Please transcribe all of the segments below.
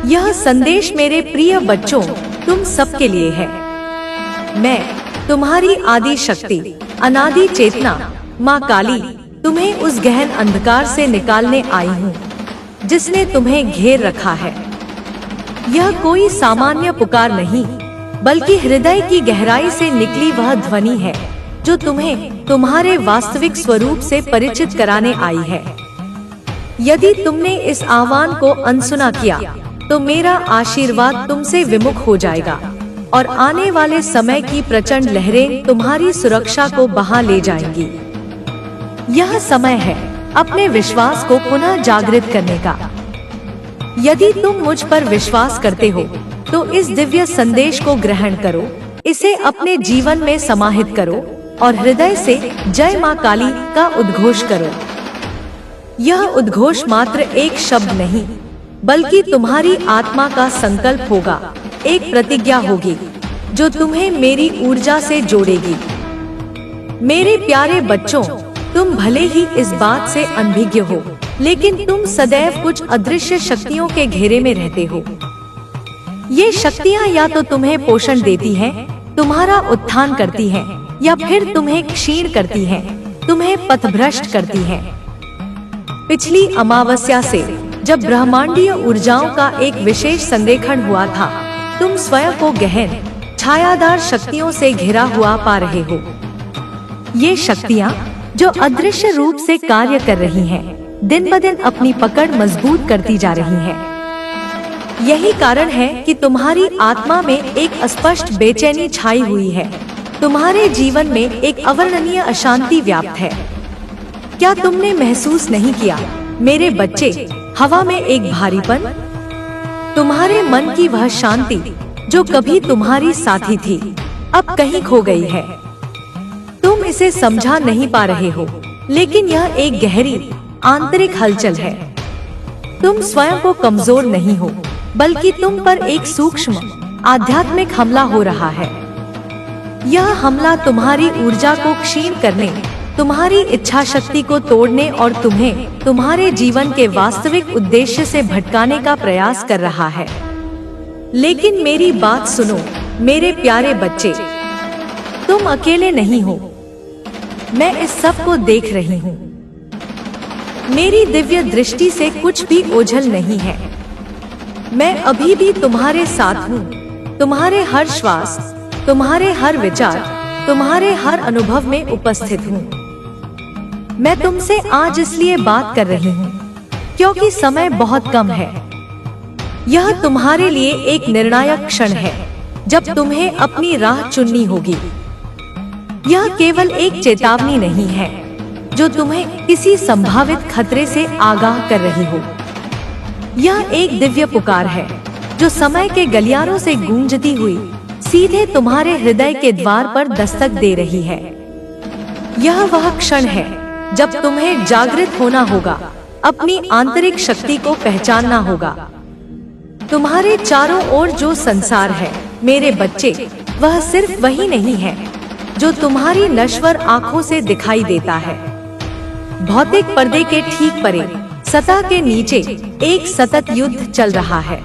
यह संदेश मेरे प्रिय बच्चों तुम सबके लिए है। मैं तुम्हारी आदि शक्ति, अनादि चेतना, माँ काली तुम्हें उस गहन अंधकार से निकालने आई हूँ जिसने तुम्हें घेर रखा है। यह कोई सामान्य पुकार नहीं, बल्कि हृदय की गहराई से निकली वह ध्वनि है जो तुम्हें तुम्हारे वास्तविक स्वरूप से परिचित कराने आई है। यदि तुमने इस आह्वान को अनसुना किया तो मेरा आशीर्वाद तुमसे विमुख हो जाएगा और आने वाले समय की प्रचंड लहरें तुम्हारी सुरक्षा को बहा ले जाएंगी। यह समय है अपने विश्वास को पुनः जागृत करने का। यदि तुम मुझ पर विश्वास करते हो तो इस दिव्य संदेश को ग्रहण करो, इसे अपने जीवन में समाहित करो और हृदय से जय माँ काली का उद्घोष करो। यह उद्घोष मात्र एक शब्द नहीं, बल्कि तुम्हारी आत्मा का संकल्प होगा, एक प्रतिज्ञा होगी जो तुम्हें मेरी ऊर्जा से जोड़ेगी। मेरे प्यारे बच्चों, तुम भले ही इस बात से अनभिज्ञ हो, लेकिन तुम सदैव कुछ अदृश्य शक्तियों के घेरे में रहते हो। ये शक्तियाँ या तो तुम्हें पोषण देती हैं, तुम्हारा उत्थान करती हैं, या फिर तुम्हें क्षीण करती हैं, तुम्हें पथभ्रष्ट करती हैं। पिछली अमावस्या से जब ब्रह्मांडीय ऊर्जाओं का एक विशेष संरेखण हुआ था, तुम स्वयं को गहन छायादार शक्तियों से घिरा हुआ पा रहे हो। ये शक्तियाँ जो अदृश्य रूप से कार्य कर रही हैं, दिन ब दिन अपनी पकड़ मजबूत करती जा रही हैं। यही कारण है कि तुम्हारी आत्मा में एक अस्पष्ट बेचैनी छाई हुई है। तुम्हारे जीवन में एक अवर्णनीय अशांति व्याप्त है। क्या तुमने महसूस नहीं किया मेरे बच्चे, हवा में एक भारीपन? तुम्हारे मन की वह शांति जो कभी तुम्हारी साथी थी, अब कहीं खो गई है। तुम इसे समझा नहीं पा रहे हो, लेकिन यह एक गहरी आंतरिक हलचल है। तुम स्वयं को कमजोर नहीं हो, बल्कि तुम पर एक सूक्ष्म आध्यात्मिक हमला हो रहा है। यह हमला तुम्हारी ऊर्जा को क्षीण करने, तुम्हारी इच्छा शक्ति को तोड़ने और तुम्हें तुम्हारे जीवन के वास्तविक उद्देश्य से भटकाने का प्रयास कर रहा है। लेकिन मेरी बात सुनो मेरे प्यारे बच्चे, तुम अकेले नहीं हो। मैं इस सब को देख रही हूँ। मेरी दिव्य दृष्टि से कुछ भी ओझल नहीं है। मैं अभी भी तुम्हारे साथ हूँ, तुम्हारे हर श्वास, तुम्हारे हर विचार, तुम्हारे हर अनुभव में उपस्थित हूँ। मैं तुमसे आज इसलिए बात कर रही हूँ क्योंकि समय बहुत कम है। यह तुम्हारे लिए एक निर्णायक क्षण है जब तुम्हें अपनी राह चुननी होगी। यह केवल एक चेतावनी नहीं है जो तुम्हें किसी संभावित खतरे से आगाह कर रही हो। यह एक दिव्य पुकार है जो समय के गलियारों से गूंजती हुई सीधे तुम्हारे हृदय के द्वार पर दस्तक दे रही है। यह वह क्षण है जब तुम्हें जागृत होना होगा, अपनी आंतरिक शक्ति को पहचानना होगा। तुम्हारे चारों ओर जो संसार है मेरे बच्चे, वह सिर्फ वही नहीं है जो तुम्हारी नश्वर आंखों से दिखाई देता है। भौतिक पर्दे के ठीक परे, सतह के नीचे एक सतत युद्ध चल रहा है।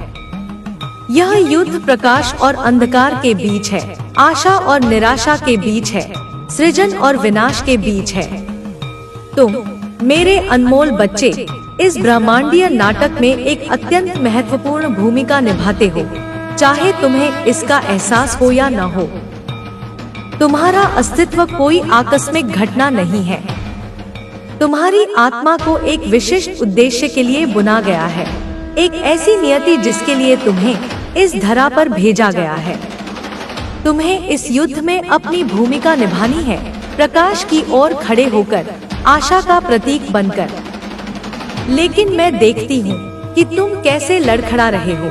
यह युद्ध प्रकाश और अंधकार के बीच है, आशा और निराशा के बीच है, सृजन और विनाश के बीच है। तुम मेरे अनमोल बच्चे इस ब्रह्मांडीय नाटक में एक अत्यंत महत्वपूर्ण भूमिका निभाते हो, चाहे तुम्हें इसका एहसास हो या न हो। तुम्हारा अस्तित्व कोई आकस्मिक घटना नहीं है। तुम्हारी आत्मा को एक विशिष्ट उद्देश्य के लिए बुना गया है, एक ऐसी नियति जिसके लिए तुम्हें इस धरा पर भेजा गया है। तुम्हें इस युद्ध में अपनी भूमिका निभानी है, प्रकाश की ओर खड़े होकर, आशा का प्रतीक बनकर। लेकिन मैं देखती हूँ कि तुम कैसे लड़खड़ा रहे हो।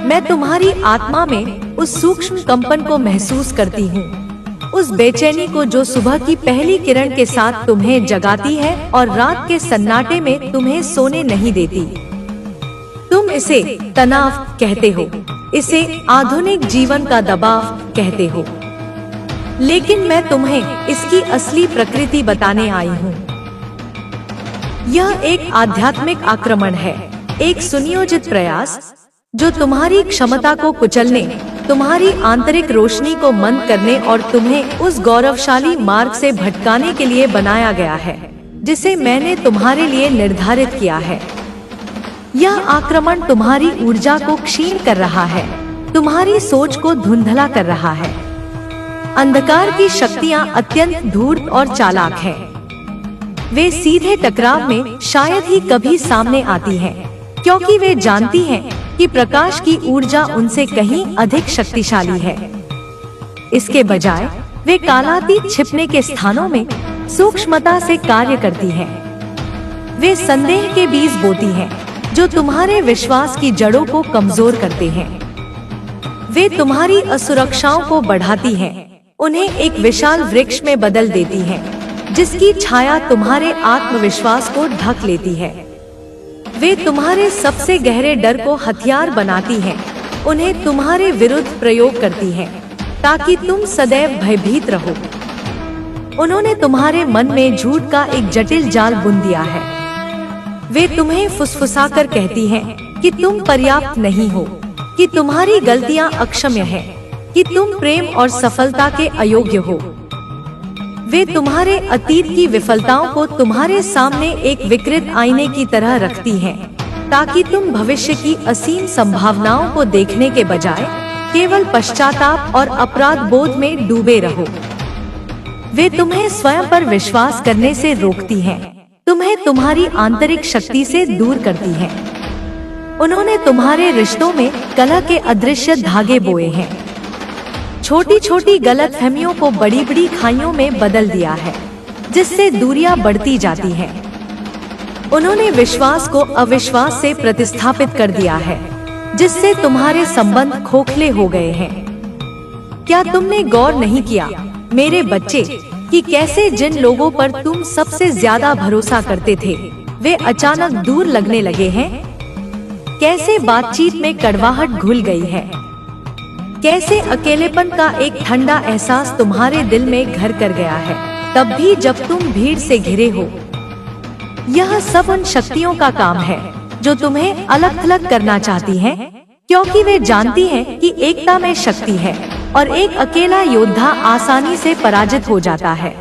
मैं तुम्हारी आत्मा में उस सूक्ष्म कंपन को महसूस करती हूँ, उस बेचैनी को जो सुबह की पहली किरण के साथ तुम्हें जगाती है और रात के सन्नाटे में तुम्हें सोने नहीं देती। तुम इसे तनाव कहते हो, इसे आधुनिक जीवन का दबाव कहते हो, लेकिन मैं तुम्हें इसकी असली प्रकृति बताने आई हूँ। यह एक आध्यात्मिक आक्रमण है, एक सुनियोजित प्रयास जो तुम्हारी क्षमता को कुचलने, तुम्हारी आंतरिक रोशनी को मंद करने और तुम्हें उस गौरवशाली मार्ग से भटकाने के लिए बनाया गया है जिसे मैंने तुम्हारे लिए निर्धारित किया है। यह आक्रमण तुम्हारी ऊर्जा को क्षीण कर रहा है, तुम्हारी सोच को धुंधला कर रहा है। अंधकार की शक्तियां अत्यंत धूर्त और चालाक हैं। वे सीधे टकराव में शायद ही कभी सामने आती हैं, क्योंकि वे जानती हैं कि प्रकाश की ऊर्जा उनसे कहीं अधिक शक्तिशाली है। इसके बजाय वे कालातीत छिपने के स्थानों में सूक्ष्मता से कार्य करती हैं। वे संदेह के बीज बोती हैं जो तुम्हारे विश्वास की जड़ों को कमजोर करते हैं। वे तुम्हारी असुरक्षाओं को बढ़ाती हैं, उन्हें एक विशाल वृक्ष में बदल देती हैं, जिसकी छाया तुम्हारे आत्मविश्वास को ढक लेती है। वे तुम्हारे सबसे गहरे डर को हथियार बनाती हैं, उन्हें तुम्हारे विरुद्ध प्रयोग करती हैं, ताकि तुम सदैव भयभीत रहो। उन्होंने तुम्हारे मन में झूठ का एक जटिल जाल बुन दिया है। वे तुम्हें फुसफुसाकर कहती हैं कि तुम पर्याप्त नहीं हो, कि तुम्हारी गलतियां अक्षम्य हैं, कि तुम प्रेम और सफलता के अयोग्य हो। वे तुम्हारे अतीत की विफलताओं को तुम्हारे सामने एक विकृत आईने की तरह रखती हैं, ताकि तुम भविष्य की असीम संभावनाओं को देखने के बजाय केवल पश्चाताप और अपराध बोध में डूबे रहो। वे तुम्हें स्वयं पर विश्वास करने से रोकती हैं, तुम्हें तुम्हारी आंतरिक शक्ति से दूर करती हैं। उन्होंने तुम्हारे रिश्तों में कलह के अदृश्य धागे बोए हैं, छोटी छोटी गलतफहमियों को बड़ी बड़ी खाइयों में बदल दिया है, जिससे दूरियां बढ़ती जाती हैं। उन्होंने विश्वास को अविश्वास से प्रतिस्थापित कर दिया है, जिससे तुम्हारे संबंध खोखले हो गए हैं। क्या तुमने गौर नहीं किया मेरे बच्चे कि कैसे जिन लोगों पर तुम सबसे ज्यादा भरोसा करते थे वे अचानक दूर लगने लगे हैं? कैसे बातचीत में कड़वाहट घुल गई है? कैसे अकेलेपन का एक ठंडा एहसास तुम्हारे दिल में घर कर गया है, तब भी जब तुम भीड़ से घिरे हो। यह सब उन शक्तियों का काम है जो तुम्हें अलग थलग करना चाहती हैं, क्योंकि वे जानती हैं कि एकता में शक्ति है और एक अकेला योद्धा आसानी से पराजित हो जाता है।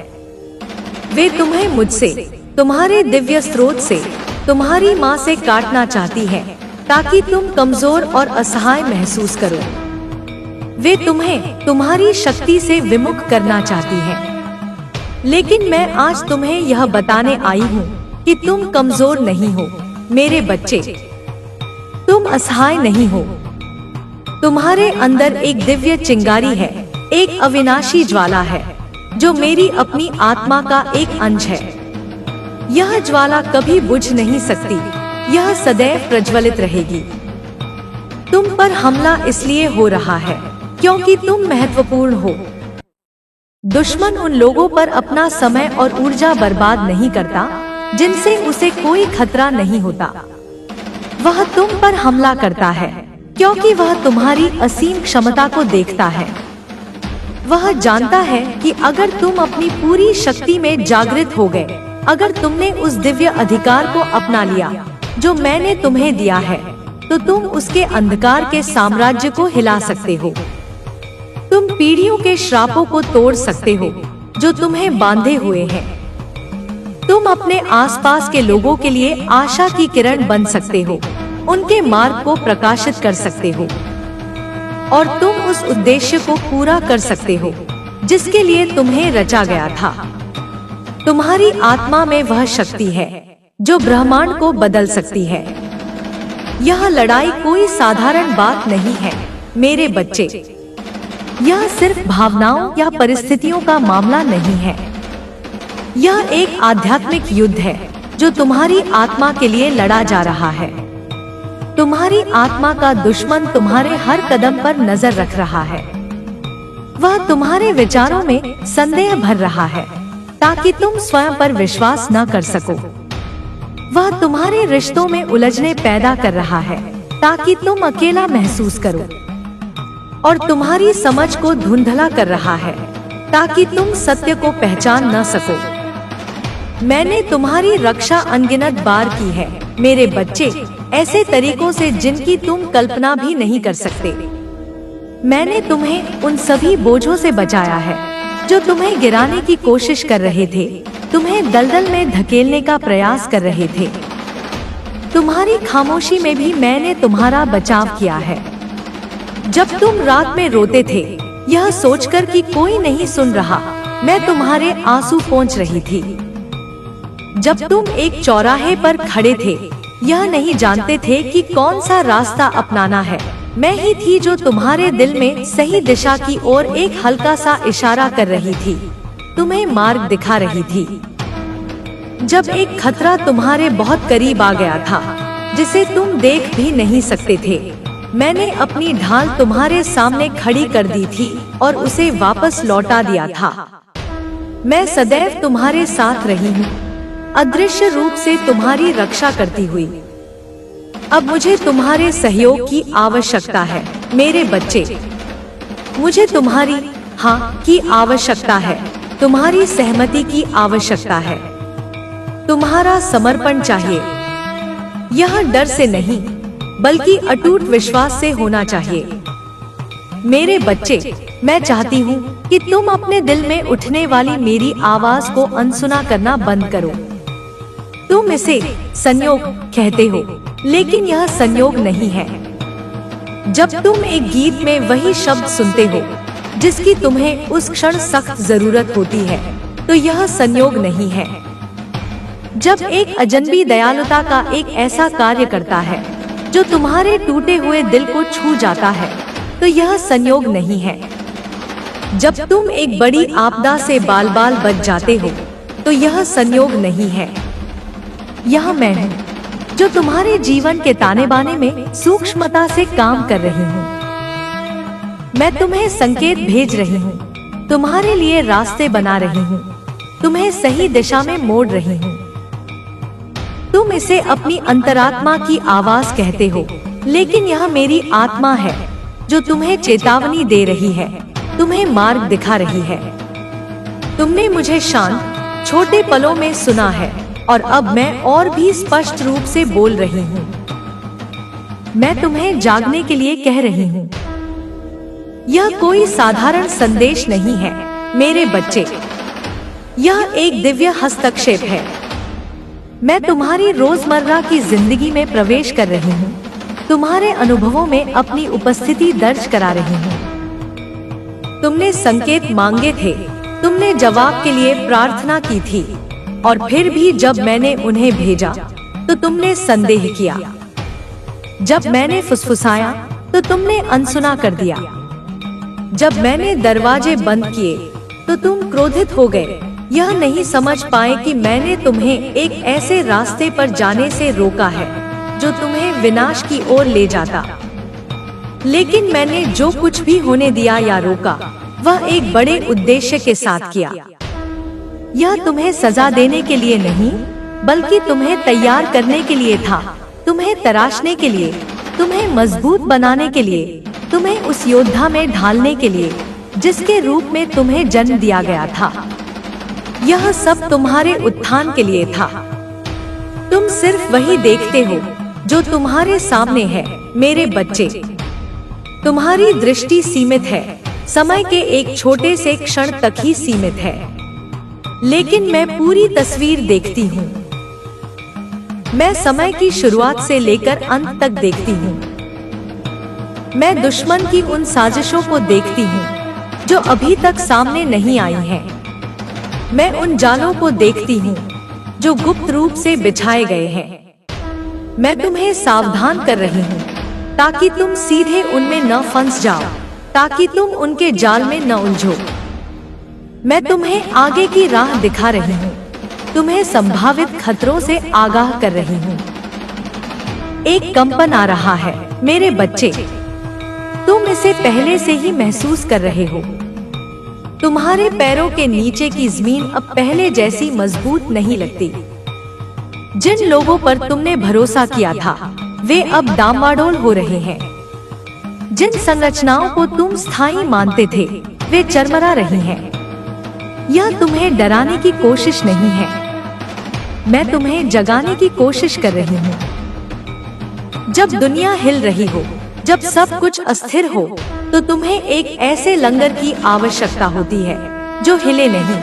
वे तुम्हें मुझसे, तुम्हारे दिव्य स्रोत से, तुम्हारी माँ से काटना चाहती हैं, ताकि तुम कमजोर और असहाय महसूस करो। वे तुम्हें तुम्हारी शक्ति से विमुख करना चाहती हैं। लेकिन मैं आज तुम्हें यह बताने आई हूँ कि तुम कमजोर नहीं हो मेरे बच्चे, तुम असहाय नहीं हो। तुम्हारे अंदर एक दिव्य चिंगारी है, एक अविनाशी ज्वाला है, जो मेरी अपनी आत्मा का एक अंश है। यह ज्वाला कभी बुझ नहीं सकती, यह सदैव प्रज्वलित रहेगी। तुम पर हमला इसलिए हो रहा है क्योंकि तुम महत्वपूर्ण हो। दुश्मन उन लोगों पर अपना समय और ऊर्जा बर्बाद नहीं करता जिनसे उसे कोई खतरा नहीं होता। वह तुम पर हमला करता है क्योंकि वह तुम्हारी असीम क्षमता को देखता है। वह जानता है कि अगर तुम अपनी पूरी शक्ति में जागृत हो गए, अगर तुमने उस दिव्य अधिकार को अपना लिया जो मैंने तुम्हें दिया है, तो तुम उसके अंधकार के साम्राज्य को हिला सकते हो। तुम पीढ़ियों के श्रापों को तोड़ सकते हो जो तुम्हें बांधे हुए हैं। तुम अपने आसपास के लोगों के लिए आशा की किरण बन सकते हो, उनके मार्ग को प्रकाशित कर सकते हो, और तुम उस उद्देश्य को पूरा कर सकते हो जिसके लिए तुम्हें रचा गया था। तुम्हारी आत्मा में वह शक्ति है जो ब्रह्मांड को बदल सकती है। यह लड़ाई कोई साधारण बात नहीं है मेरे बच्चे। यह सिर्फ भावनाओं या परिस्थितियों का मामला नहीं है। यह एक आध्यात्मिक युद्ध है जो तुम्हारी आत्मा के लिए लड़ा जा रहा है। तुम्हारी आत्मा का दुश्मन तुम्हारे हर कदम पर नजर रख रहा है। वह तुम्हारे विचारों में संदेह भर रहा है ताकि तुम स्वयं पर विश्वास न कर सको। वह तुम्हारे रिश्तों में उलझने पैदा कर रहा है ताकि तुम अकेला महसूस करो, और तुम्हारी समझ को धुंधला कर रहा है ताकि तुम सत्य को पहचान न सको। मैंने तुम्हारी रक्षा अनगिनत बार की है मेरे बच्चे, ऐसे तरीकों से जिनकी तुम कल्पना भी नहीं कर सकते। मैंने तुम्हें उन सभी बोझों से बचाया है जो तुम्हें गिराने की कोशिश कर रहे थे, तुम्हें दलदल में धकेलने का प्रयास कर रहे थे। तुम्हारी खामोशी में भी मैंने तुम्हारा बचाव किया है। जब तुम रात में रोते थे, यह सोचकर कि कोई नहीं सुन रहा, मैं तुम्हारे आंसू पोंछ रही थी। जब तुम एक चौराहे पर खड़े थे, यह नहीं जानते थे कि कौन सा रास्ता अपनाना है, मैं ही थी जो तुम्हारे दिल में सही दिशा की ओर एक हल्का सा इशारा कर रही थी, तुम्हें मार्ग दिखा रही थी। जब एक खतरा तुम्हारे बहुत करीब आ गया था, जिसे तुम देख भी नहीं सकते थे, मैंने अपनी ढाल तुम्हारे सामने खड़ी कर दी थी और उसे वापस लौटा दिया था। मैं सदैव तुम्हारे साथ रही हूँ, अदृश्य रूप से तुम्हारी रक्षा करती हुई। अब मुझे तुम्हारे सहयोग की आवश्यकता है मेरे बच्चे। मुझे तुम्हारी हाँ की आवश्यकता है, तुम्हारी सहमति की आवश्यकता है, तुम्हारा समर्पण चाहिए। यह डर से नहीं, बल्कि अटूट विश्वास से होना चाहिए। मेरे बच्चे, मैं चाहती हूँ कि तुम अपने दिल में उठने वाली मेरी आवाज को अनसुना करना बंद करो। तुम इसे संयोग कहते हो, लेकिन यह संयोग नहीं है। जब तुम एक गीत में वही शब्द सुनते हो जिसकी तुम्हें उस क्षण सख्त जरूरत होती है, तो यह संयोग नहीं है। जब एक अजनबी दयालुता का एक ऐसा कार्य करता है जो तुम्हारे टूटे हुए दिल को छू जाता है, तो यह संयोग नहीं है। जब तुम एक बड़ी आपदा से बाल बाल बच जाते हो, तो यह संयोग नहीं है। यह मैं हूँ जो तुम्हारे जीवन के ताने बाने में सूक्ष्मता से काम कर रही हूँ। मैं तुम्हें संकेत भेज रही हूँ, तुम्हारे लिए रास्ते बना रही हूँ, तुम्हें सही दिशा में मोड़ रही हूँ। तुम इसे अपनी अंतरात्मा की आवाज कहते हो, लेकिन यह मेरी आत्मा है जो तुम्हें चेतावनी दे रही है, तुम्हें मार्ग दिखा रही है। तुमने मुझे शांत छोटे पलों में सुना है, और अब मैं और भी स्पष्ट रूप से बोल रही हूँ। मैं तुम्हें जागने के लिए कह रही हूँ। यह कोई साधारण संदेश नहीं है मेरे बच्चे, यह एक दिव्य हस्तक्षेप है। मैं तुम्हारी रोजमर्रा की जिंदगी में प्रवेश कर रही हूँ, तुम्हारे अनुभवों में अपनी उपस्थिति दर्ज करा रही हूँ। तुमने संकेत मांगे थे, तुमने जवाब के लिए प्रार्थना की थी, और फिर भी जब मैंने उन्हें भेजा तो तुमने संदेह किया। जब मैंने फुसफुसाया तो तुमने अनसुना कर दिया। जब मैंने दरवाजे बंद किए तो तुम क्रोधित हो गए, यह नहीं समझ पाए कि मैंने तुम्हें एक ऐसे रास्ते पर जाने से रोका है जो तुम्हें विनाश की ओर ले जाता। लेकिन मैंने जो कुछ भी होने दिया या रोका, वह एक बड़े उद्देश्य के साथ किया। यह तुम्हें सजा देने के लिए नहीं, बल्कि तुम्हें तैयार करने के लिए था, तुम्हें तराशने के लिए, तुम्हें मजबूत बनाने के लिए, तुम्हें उस योद्धा में ढालने के लिए जिसके रूप में तुम्हें जन्म दिया गया था। यह सब तुम्हारे उत्थान के लिए था। तुम सिर्फ वही देखते हो जो तुम्हारे सामने है मेरे बच्चे। तुम्हारी दृष्टि सीमित है, समय के एक छोटे से क्षण तक ही सीमित है, लेकिन मैं पूरी तस्वीर देखती हूँ। मैं समय की शुरुआत से लेकर अंत तक देखती हूँ। मैं दुश्मन की उन साजिशों को देखती हूँ जो अभी तक सामने नहीं आई हैं। मैं उन जालों को देखती हूँ जो गुप्त रूप से बिछाए गए हैं। मैं तुम्हें सावधान कर रही हूँ ताकि तुम सीधे उनमें न फंस जाओ, ताकि तुम उनके जाल में न उलझो। मैं तुम्हें आगे की राह दिखा रही हूँ, तुम्हें संभावित खतरों से आगाह कर रही हूँ। एक कंपन आ रहा है मेरे बच्चे, तुम इसे पहले से ही महसूस कर रहे हो। तुम्हारे पैरों के नीचे की जमीन अब पहले जैसी मजबूत नहीं लगती। जिन लोगों पर तुमने भरोसा किया था, वे अब डामाडोल हो रहे हैं। जिन संरचनाओं को तुम स्थायी मानते थे, वे चरमरा रही हैं। यह तुम्हें डराने की कोशिश नहीं है, मैं तुम्हें जगाने की कोशिश कर रही हूँ। जब दुनिया हिल रही हो, जब सब कुछ अस्थिर हो, तो तुम्हें एक ऐसे लंगर की आवश्यकता होती है जो हिले नहीं।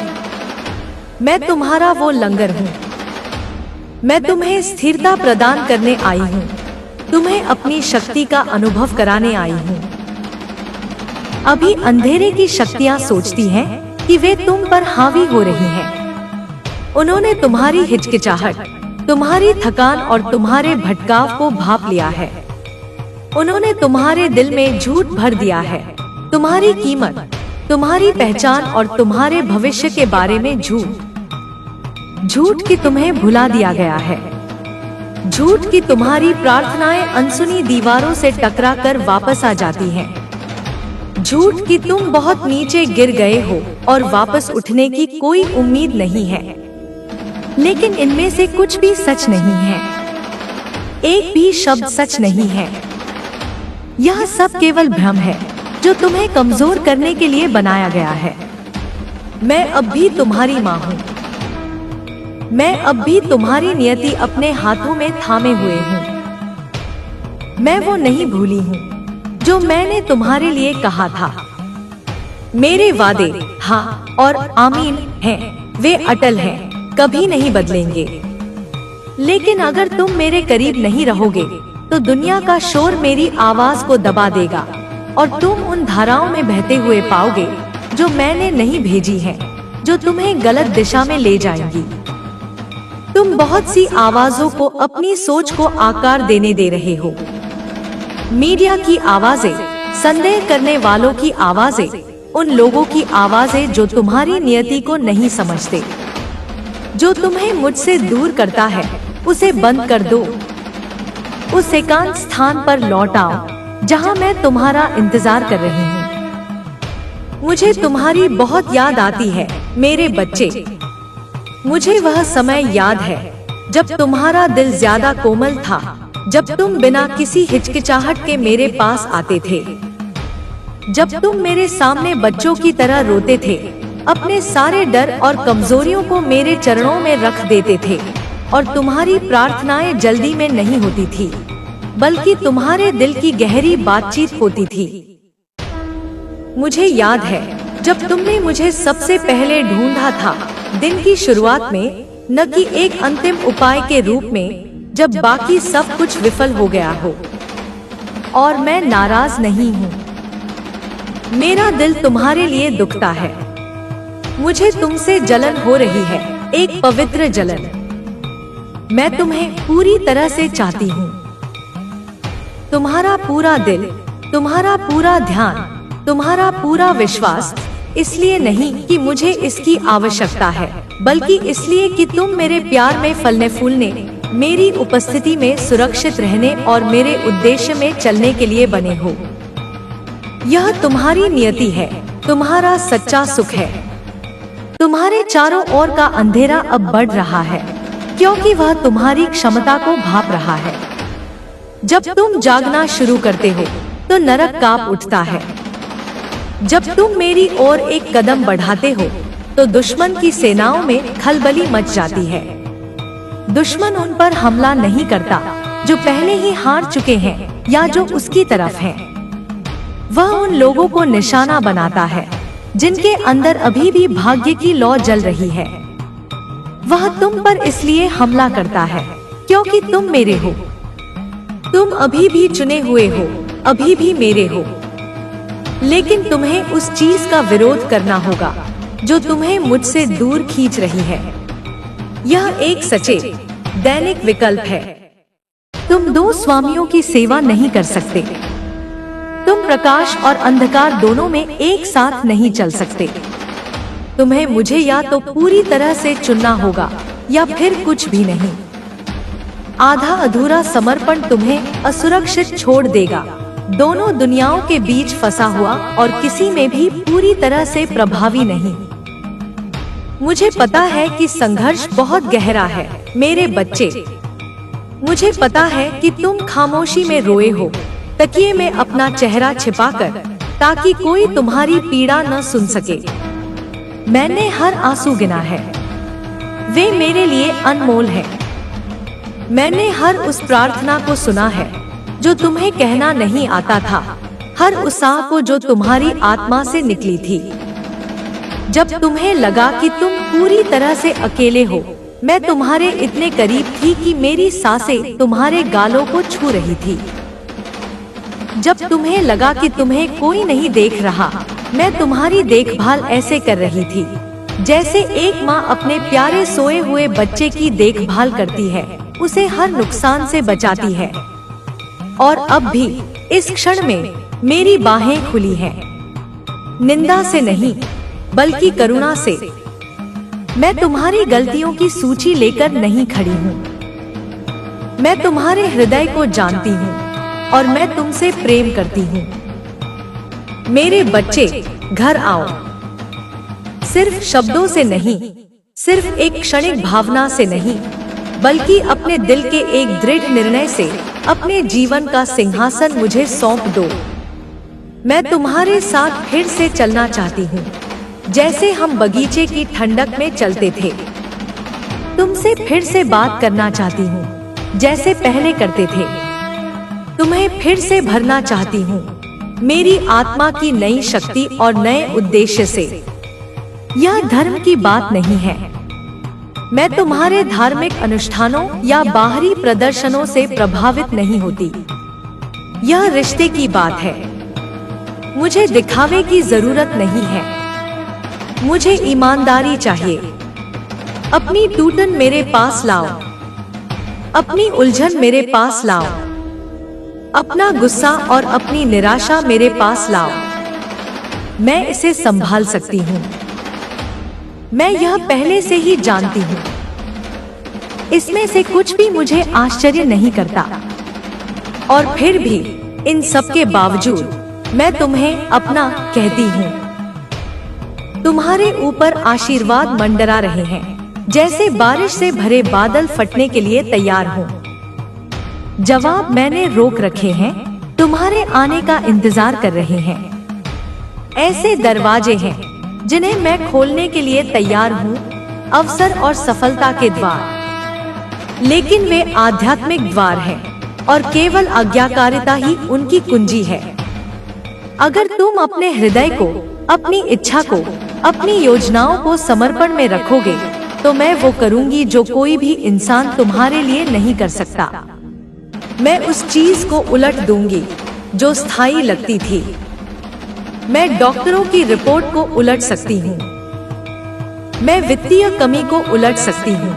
मैं तुम्हारा वो लंगर हूँ। मैं तुम्हें स्थिरता प्रदान करने आई हूँ, तुम्हें अपनी शक्ति का अनुभव कराने आई हूँ। अभी अंधेरे की शक्तियाँ सोचती हैं कि वे तुम पर हावी हो रही हैं। उन्होंने तुम्हारी हिचकिचाहट, तुम्हारी थकान और तुम्हारे भटकाव को भांप लिया है। उन्होंने तुम्हारे दिल में झूठ भर दिया है, तुम्हारी कीमत, तुम्हारी पहचान और तुम्हारे भविष्य के बारे में झूठ कि तुम्हें भुला दिया गया है। झूठ कि तुम्हारी प्रार्थनाएं अनसुनी दीवारों से टकरा कर वापस आ जाती हैं। झूठ कि तुम बहुत नीचे गिर गए हो और वापस उठने की कोई उम्मीद नहीं है। लेकिन इनमें से कुछ भी सच नहीं है। एक भी शब्द सच नहीं है। यह सब केवल भ्रम है जो तुम्हें कमजोर करने के लिए बनाया गया है। मैं अब भी तुम्हारी माँ हूँ। मैं अब भी तुम्हारी नियति अपने हाथों में थामे हुए हूँ। मैं वो नहीं भूली हूँ जो मैंने तुम्हारे लिए कहा था। मेरे वादे हाँ और आमीन हैं, वे अटल हैं, कभी नहीं बदलेंगे। लेकिन अगर तुम मेरे करीब नहीं रहोगे तो दुनिया का शोर मेरी आवाज को दबा देगा और तुम उन धाराओं में बहते हुए पाओगे जो मैंने नहीं भेजी हैं, जो तुम्हें गलत दिशा में ले जाएंगी। तुम बहुत सी आवाजों को अपनी सोच को आकार देने दे रहे हो। मीडिया की आवाजें, संदेह करने वालों की आवाजें, उन लोगों की आवाजें जो तुम्हारी नियति को नहीं समझते। जो तुम्हें मुझसे दूर करता है उसे बंद कर दो। उस एकांत स्थान पर लौट आओ जहां मैं तुम्हारा इंतजार कर रही हूँ। मुझे तुम्हारी बहुत याद आती है मेरे बच्चे। मुझे वह समय याद है जब तुम्हारा दिल ज्यादा कोमल था, जब तुम बिना किसी हिचकिचाहट के मेरे पास आते थे, जब तुम मेरे सामने बच्चों की तरह रोते थे, अपने सारे डर और कमजोरियों को मेरे चरणों में रख देते थे और तुम्हारी प्रार्थनाएं जल्दी में नहीं होती थी, बल्कि तुम्हारे दिल की गहरी बातचीत होती थी। मुझे याद है जब तुमने मुझे सबसे पहले ढूंढा था, दिन की शुरुआत में, न कि एक अंतिम उपाय के रूप में जब बाकी सब कुछ विफल हो गया हो। और मैं नाराज नहीं हूँ। मेरा दिल तुम्हारे लिए दुखता है। मुझे तुमसे जलन हो रही है, एक पवित्र जलन। मैं तुम्हें पूरी तरह से चाहती हूँ। तुम्हारा पूरा दिल, तुम्हारा पूरा ध्यान, तुम्हारा पूरा विश्वास, इसलिए नहीं कि मुझे इसकी आवश्यकता है, बल्कि इसलिए कि तुम मेरे प्यार में फलने फूलने, मेरी उपस्थिति में सुरक्षित रहने और मेरे उद्देश्य में चलने के लिए बने हो। यह तुम्हारी नियति है, तुम्हारा सच्चा सुख है। तुम्हारे चारों ओर का अंधेरा अब बढ़ रहा है, क्योंकि वह तुम्हारी क्षमता को भांप रहा है। जब तुम जागना शुरू करते हो तो नरक कांप उठता है। जब तुम मेरी ओर एक कदम बढ़ाते हो तो दुश्मन की सेनाओं में खलबली मच जाती है। दुश्मन उन पर हमला नहीं करता जो पहले ही हार चुके हैं या जो उसकी तरफ हैं। वह उन लोगों को निशाना बनाता है जिनके अंदर अभी भी भाग्य की लौ जल रही है। वह तुम पर इसलिए हमला करता है क्योंकि तुम मेरे हो। तुम अभी भी चुने हुए हो, अभी भी मेरे हो। लेकिन तुम्हें उस चीज का विरोध करना होगा जो तुम्हें मुझसे दूर खींच रही है। यह एक सचेत, दैनिक विकल्प है। तुम दो स्वामियों की सेवा नहीं कर सकते। तुम प्रकाश और अंधकार दोनों में एक साथ नहीं चल सकते। तुम्हें मुझे या तो पूरी तरह से चुनना होगा या फिर कुछ भी नहीं। आधा अधूरा समर्पण तुम्हें असुरक्षित छोड़ देगा, दोनों दुनियाओं के बीच फंसा हुआ और किसी में भी पूरी तरह से प्रभावी नहीं। मुझे पता है कि संघर्ष बहुत गहरा है मेरे बच्चे। मुझे पता है कि तुम खामोशी में रोए हो, तकिए में अपना चेहरा छिपाकर, ताकि कोई तुम्हारी पीड़ा न सुन सके। मैंने हर आंसू गिना है, वे मेरे लिए अनमोल हैं। मैंने हर उस प्रार्थना को सुना है जो तुम्हें कहना नहीं आता था, हर उत्साह को जो तुम्हारी आत्मा से निकली थी। जब तुम्हें लगा कि तुम पूरी तरह से अकेले हो, मैं तुम्हारे इतने करीब थी कि मेरी सांसें तुम्हारे गालों को छू रही थी। जब तुम्हें लगा कि तुम्हें कोई नहीं देख रहा, मैं तुम्हारी देखभाल ऐसे कर रही थी जैसे एक माँ अपने प्यारे सोए हुए बच्चे की देखभाल करती है, उसे हर नुकसान से बचाती है। और अब भी इस क्षण में मेरी बाहें खुली हैं, निंदा से नहीं बल्कि करुणा से। मैं तुम्हारी गलतियों की सूची लेकर नहीं खड़ी हूँ। मैं तुम्हारे हृदय को जानती हूँ और मैं तुमसे प्रेम करती हूँ। मेरे बच्चे, घर आओ। सिर्फ शब्दों से नहीं, सिर्फ एक क्षणिक भावना से नहीं, बल्कि अपने दिल के एक दृढ़ निर्णय से अपने जीवन का सिंहासन मुझे सौंप दो। मैं तुम्हारे साथ फिर से चलना चाहती हूँ, जैसे हम बगीचे की ठंडक में चलते थे। तुमसे फिर से बात करना चाहती हूँ, जैसे पहले करते थे। तुम्हें फिर से भरना चाहती हूँ, मेरी आत्मा की नई शक्ति और नए उद्देश्य से। यह धर्म की बात नहीं है। मैं तुम्हारे धार्मिक अनुष्ठानों या बाहरी प्रदर्शनों से प्रभावित नहीं होती। यह रिश्ते की बात है। मुझे दिखावे की जरूरत नहीं है। मुझे ईमानदारी चाहिए। अपनी टूटन मेरे पास लाओ, अपनी उलझन मेरे पास लाओ, अपना गुस्सा और अपनी निराशा मेरे पास लाओ। मैं इसे संभाल सकती हूँ। मैं यह पहले से ही जानती हूँ। इसमें से कुछ भी मुझे आश्चर्य नहीं करता। और फिर भी इन सब के बावजूद मैं तुम्हें अपना कहती हूँ। तुम्हारे ऊपर आशीर्वाद मंडरा रहे हैं, जैसे बारिश से भरे बादल फटने के लिए तैयार हों। जवाब मैंने रोक रखे हैं, तुम्हारे आने का इंतजार कर रहे हैं। ऐसे दरवाजे हैं जिन्हें मैं खोलने के लिए तैयार हूँ, अवसर और सफलता के द्वार। लेकिन वे आध्यात्मिक द्वार हैं और केवल आज्ञाकारिता ही उनकी कुंजी है। अगर तुम अपने हृदय को, अपनी इच्छा को, अपनी योजनाओं को समर्पण में रखोगे, तो मैं वो करूंगी जो कोई भी इंसान तुम्हारे लिए नहीं कर सकता। मैं उस चीज को उलट दूंगी जो स्थायी लगती थी। मैं डॉक्टरों की रिपोर्ट को उलट सकती हूँ। मैं वित्तीय कमी को उलट सकती हूँ।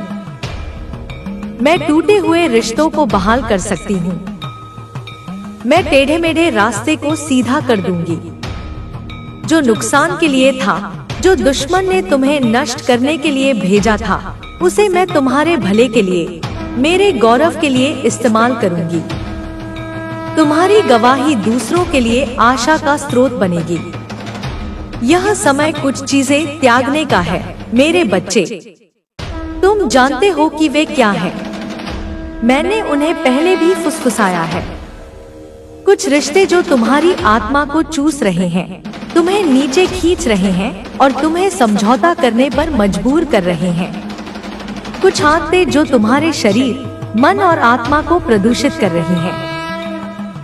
मैं टूटे हुए रिश्तों को बहाल कर सकती हूँ। मैं टेढ़े मेढ़े रास्ते को सीधा कर दूंगी। जो नुकसान के लिए था, जो दुश्मन ने तुम्हें नष्ट करने के लिए भेजा था, उसे मैं तुम्हारे भले के लिए, मेरे गौरव के लिए इस्तेमाल करूंगी। तुम्हारी गवाही दूसरों के लिए आशा का स्रोत बनेगी। यह समय कुछ चीजें त्यागने का है, मेरे बच्चे। तुम जानते हो कि वे क्या हैं। मैंने उन्हें पहले भी फुसफुसाया है। कुछ रिश्ते जो तुम्हारी आत्मा को चूस रहे हैं, तुम्हें नीचे खींच रहे हैं और तुम्हें समझौता करने पर मजबूर कर रहे हैं। कुछ आदतें जो तुम्हारे शरीर, मन और आत्मा को प्रदूषित कर रही हैं।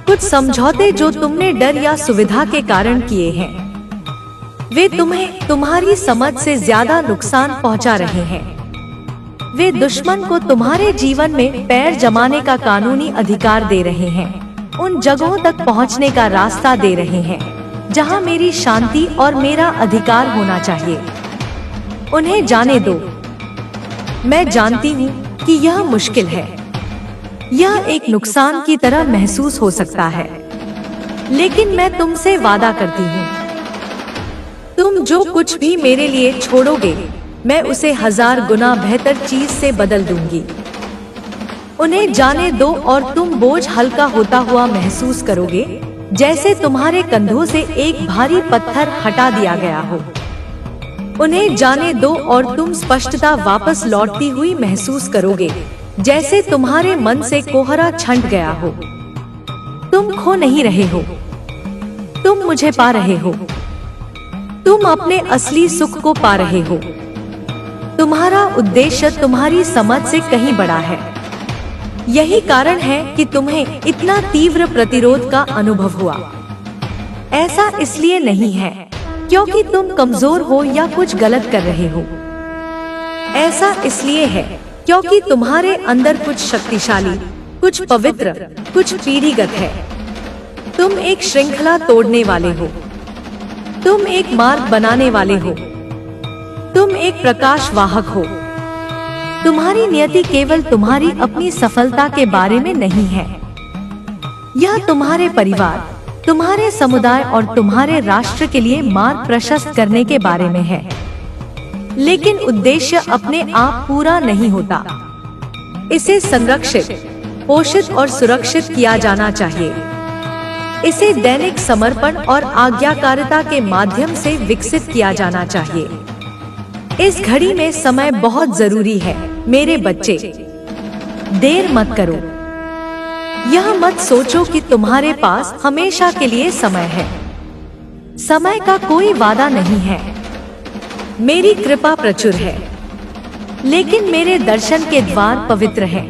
कुछ समझौते जो तुमने डर या सुविधा के कारण किए हैं, वे तुम्हें तुम्हारी समझ से ज्यादा नुकसान पहुंचा रहे हैं। वे दुश्मन को तुम्हारे जीवन में पैर जमाने का कानूनी अधिकार दे रहे हैं, उन जगहों तक पहुंचने का रास्ता दे रहे हैं जहां मेरी शांति और मेरा अधिकार होना चाहिए। उन्हें जाने दो। मैं जानती हूँ कि यह मुश्किल है। यह एक नुकसान की तरह महसूस हो सकता है, लेकिन मैं तुमसे वादा करती हूँ, तुम जो कुछ भी मेरे लिए छोड़ोगे, मैं उसे 1000 गुना बेहतर चीज से बदल दूंगी। उन्हें जाने दो और तुम बोझ हल्का होता हुआ महसूस करोगे, जैसे तुम्हारे कंधों से एक भारी पत्थर हटा दिया गया हो। उन्हें जाने दो और तुम स्पष्टता वापस लौटती हुई महसूस करोगे, जैसे तुम्हारे मन से कोहरा छंट गया हो। तुम खो नहीं रहे हो, तुम मुझे पा रहे हो। तुम अपने असली सुख को पा रहे हो। तुम्हारा उद्देश्य तुम्हारी समझ से कहीं बड़ा है। यही कारण है कि तुम्हें इतना तीव्र प्रतिरोध का अनुभव हुआ। ऐसा इसलिए नहीं है क्योंकि तुम कमजोर हो या कुछ गलत कर रहे हो। ऐसा इसलिए है क्योंकि तुम्हारे अंदर कुछ शक्तिशाली, कुछ पवित्र, कुछ पीढ़ीगत है। तुम एक श्रृंखला तोड़ने वाले हो। तुम एक मार्ग बनाने वाले हो। तुम एक प्रकाश वाहक हो। तुम्हारी नियति केवल तुम्हारी अपनी सफलता के बारे में नहीं है। यह तुम्हारे परिवार, तुम्हारे समुदाय और तुम्हारे राष्ट्र के लिए मार्ग प्रशस्त करने के बारे में है। लेकिन उद्देश्य अपने आप पूरा नहीं होता। इसे संरक्षित, पोषित और सुरक्षित किया जाना चाहिए। इसे दैनिक समर्पण और आज्ञाकारिता के माध्यम से विकसित किया जाना चाहिए। इस घड़ी में समय बहुत जरूरी है मेरे बच्चे। देर मत करो। यह मत सोचो कि तुम्हारे पास हमेशा के लिए समय है। समय का कोई वादा नहीं है। मेरी कृपा प्रचुर है, लेकिन मेरे दर्शन के द्वार पवित्र हैं।